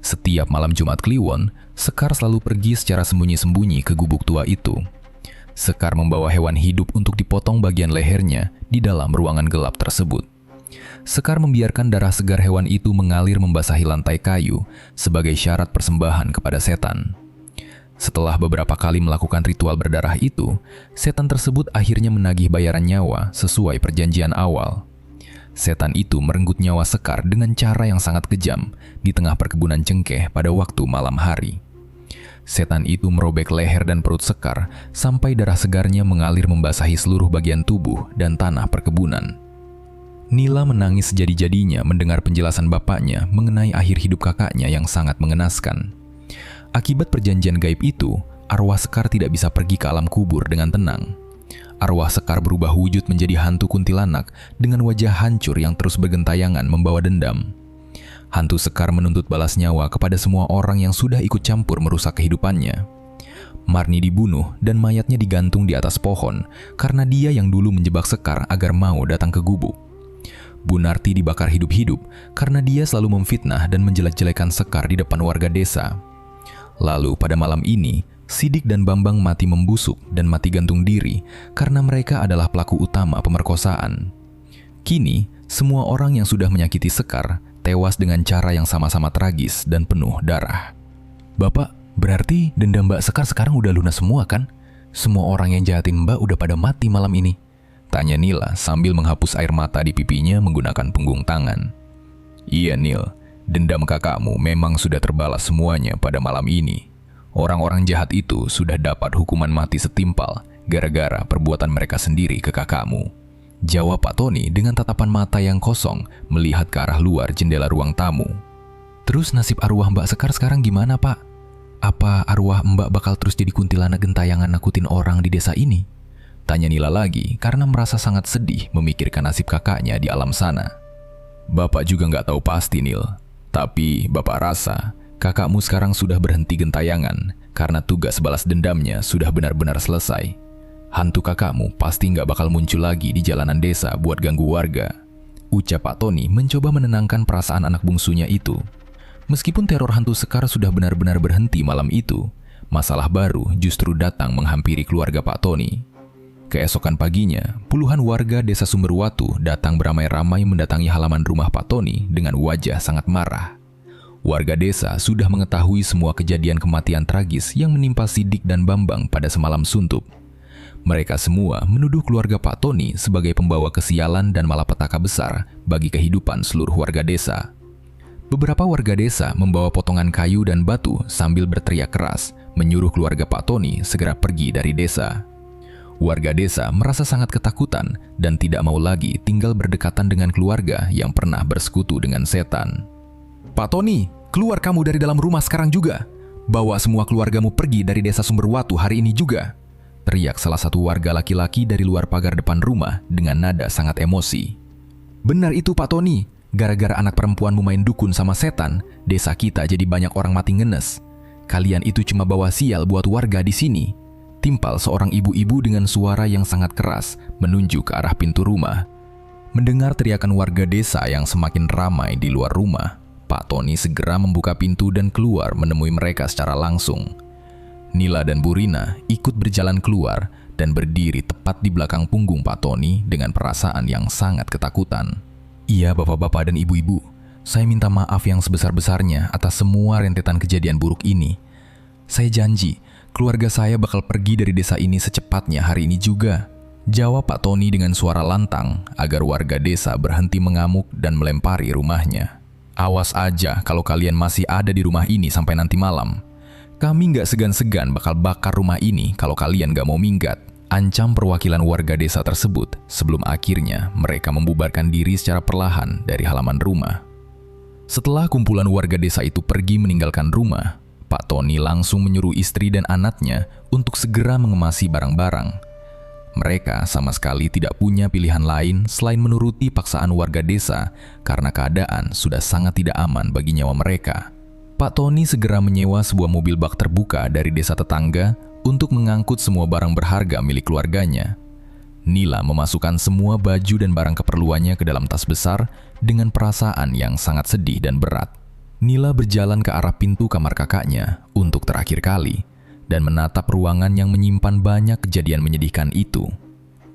Setiap malam Jumat Kliwon, Sekar selalu pergi secara sembunyi-sembunyi ke gubuk tua itu. Sekar membawa hewan hidup untuk dipotong bagian lehernya di dalam ruangan gelap tersebut. Sekar membiarkan darah segar hewan itu mengalir membasahi lantai kayu sebagai syarat persembahan kepada setan. Setelah beberapa kali melakukan ritual berdarah itu, setan tersebut akhirnya menagih bayaran nyawa sesuai perjanjian awal. Setan itu merenggut nyawa Sekar dengan cara yang sangat kejam di tengah perkebunan cengkeh pada waktu malam hari. Setan itu merobek leher dan perut Sekar sampai darah segarnya mengalir membasahi seluruh bagian tubuh dan tanah perkebunan. Nila menangis sejadi-jadinya mendengar penjelasan bapaknya mengenai akhir hidup kakaknya yang sangat mengenaskan. Akibat perjanjian gaib itu, arwah Sekar tidak bisa pergi ke alam kubur dengan tenang. Arwah Sekar berubah wujud menjadi hantu kuntilanak dengan wajah hancur yang terus bergentayangan membawa dendam. Hantu Sekar menuntut balas nyawa kepada semua orang yang sudah ikut campur merusak kehidupannya. Marni dibunuh dan mayatnya digantung di atas pohon karena dia yang dulu menjebak Sekar agar mau datang ke gubuk. Bu Narti dibakar hidup-hidup karena dia selalu memfitnah dan menjelek-jelekan Sekar di depan warga desa. Lalu pada malam ini, Sidik dan Bambang mati membusuk dan mati gantung diri karena mereka adalah pelaku utama pemerkosaan. Kini, semua orang yang sudah menyakiti Sekar tewas dengan cara yang sama-sama tragis dan penuh darah. Bapak, berarti dendam Mbak Sekar sekarang udah lunas semua kan? Semua orang yang jahatin Mbak udah pada mati malam ini? Tanya Nila sambil menghapus air mata di pipinya menggunakan punggung tangan. Iya Nil, dendam kakakmu memang sudah terbalas semuanya pada malam ini. Orang-orang jahat itu sudah dapat hukuman mati setimpal gara-gara perbuatan mereka sendiri ke kakakmu. Jawab Pak Tony dengan tatapan mata yang kosong melihat ke arah luar jendela ruang tamu. Terus nasib arwah Mbak Sekar sekarang gimana Pak? Apa arwah Mbak bakal terus jadi kuntilanak gentayangan nakutin orang di desa ini? Tanya Nila lagi karena merasa sangat sedih memikirkan nasib kakaknya di alam sana. Bapak juga nggak tahu pasti Nil. Tapi Bapak rasa kakakmu sekarang sudah berhenti gentayangan karena tugas balas dendamnya sudah benar-benar selesai. Hantu kakakmu pasti nggak bakal muncul lagi di jalanan desa buat ganggu warga. Ucap Pak Tony mencoba menenangkan perasaan anak bungsunya itu. Meskipun teror hantu Sekar sudah benar-benar berhenti malam itu, masalah baru justru datang menghampiri keluarga Pak Tony. Keesokan paginya, puluhan warga desa Sumberwatu datang beramai-ramai mendatangi halaman rumah Pak Tony dengan wajah sangat marah. Warga desa sudah mengetahui semua kejadian kematian tragis yang menimpa Sidik dan Bambang pada semalam suntuk. Mereka semua menuduh keluarga Pak Tony sebagai pembawa kesialan dan malapetaka besar bagi kehidupan seluruh warga desa. Beberapa warga desa membawa potongan kayu dan batu sambil berteriak keras, menyuruh keluarga Pak Tony segera pergi dari desa. Warga desa merasa sangat ketakutan dan tidak mau lagi tinggal berdekatan dengan keluarga yang pernah bersekutu dengan setan. "Pak Tony, keluar kamu dari dalam rumah sekarang juga. Bawa semua keluargamu pergi dari desa Sumberwatu hari ini juga," teriak salah satu warga laki-laki dari luar pagar depan rumah dengan nada sangat emosi. "Benar itu Pak Tony, gara-gara anak perempuanmu main dukun sama setan, desa kita jadi banyak orang mati ngenes. Kalian itu cuma bawa sial buat warga di sini," timpal seorang ibu-ibu dengan suara yang sangat keras menunjuk ke arah pintu rumah. Mendengar teriakan warga desa yang semakin ramai di luar rumah, Pak Tony segera membuka pintu dan keluar menemui mereka secara langsung. Nila dan Bu Rina ikut berjalan keluar dan berdiri tepat di belakang punggung Pak Tony dengan perasaan yang sangat ketakutan. "Iya bapak-bapak dan ibu-ibu, saya minta maaf yang sebesar-besarnya atas semua rentetan kejadian buruk ini. Saya janji, keluarga saya bakal pergi dari desa ini secepatnya hari ini juga," jawab Pak Tony dengan suara lantang agar warga desa berhenti mengamuk dan melempari rumahnya. "Awas aja kalau kalian masih ada di rumah ini sampai nanti malam. Kami nggak segan-segan bakal bakar rumah ini kalau kalian nggak mau minggat," ancam perwakilan warga desa tersebut sebelum akhirnya mereka membubarkan diri secara perlahan dari halaman rumah. Setelah kumpulan warga desa itu pergi meninggalkan rumah, Pak Tony langsung menyuruh istri dan anaknya untuk segera mengemasi barang-barang. Mereka sama sekali tidak punya pilihan lain selain menuruti paksaan warga desa karena keadaan sudah sangat tidak aman bagi nyawa mereka. Pak Tony segera menyewa sebuah mobil bak terbuka dari desa tetangga untuk mengangkut semua barang berharga milik keluarganya. Nila memasukkan semua baju dan barang keperluannya ke dalam tas besar dengan perasaan yang sangat sedih dan berat. Nila berjalan ke arah pintu kamar kakaknya untuk terakhir kali dan menatap ruangan yang menyimpan banyak kejadian menyedihkan itu.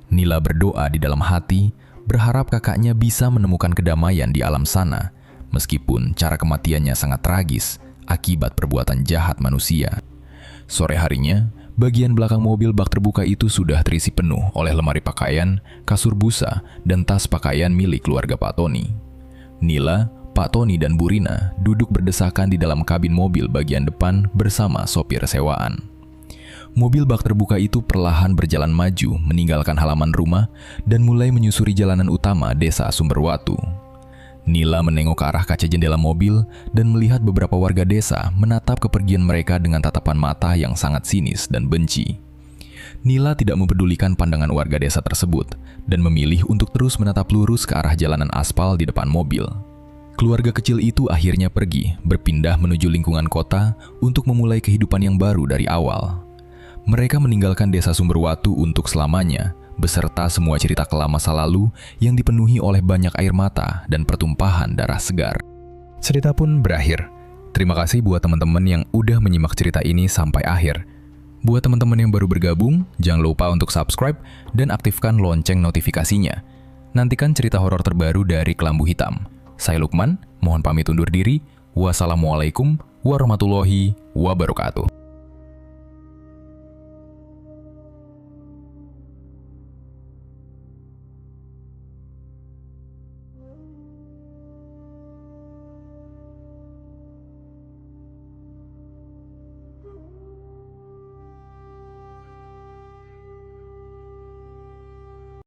Nila berdoa di dalam hati, berharap kakaknya bisa menemukan kedamaian di alam sana, meskipun cara kematiannya sangat tragis akibat perbuatan jahat manusia. Sore harinya, bagian belakang mobil bak terbuka itu sudah terisi penuh oleh lemari pakaian, kasur busa, dan tas pakaian milik keluarga Pak Tony. Nila, Pak Tony, dan Bu Rina duduk berdesakan di dalam kabin mobil bagian depan bersama sopir sewaan. Mobil bak terbuka itu perlahan berjalan maju meninggalkan halaman rumah dan mulai menyusuri jalanan utama desa Sumberwatu. Nila menengok ke arah kaca jendela mobil dan melihat beberapa warga desa menatap kepergian mereka dengan tatapan mata yang sangat sinis dan benci. Nila tidak mempedulikan pandangan warga desa tersebut dan memilih untuk terus menatap lurus ke arah jalanan aspal di depan mobil. Keluarga kecil itu akhirnya pergi, berpindah menuju lingkungan kota untuk memulai kehidupan yang baru dari awal. Mereka meninggalkan desa Sumberwatu untuk selamanya, beserta semua cerita kelam masa lalu yang dipenuhi oleh banyak air mata dan pertumpahan darah segar. Cerita pun berakhir. Terima kasih buat teman-teman yang udah menyimak cerita ini sampai akhir. Buat teman-teman yang baru bergabung, jangan lupa untuk subscribe dan aktifkan lonceng notifikasinya. Nantikan cerita horor terbaru dari Kelambu Hitam. Saya Lukman, mohon pamit undur diri. Wassalamualaikum warahmatullahi wabarakatuh.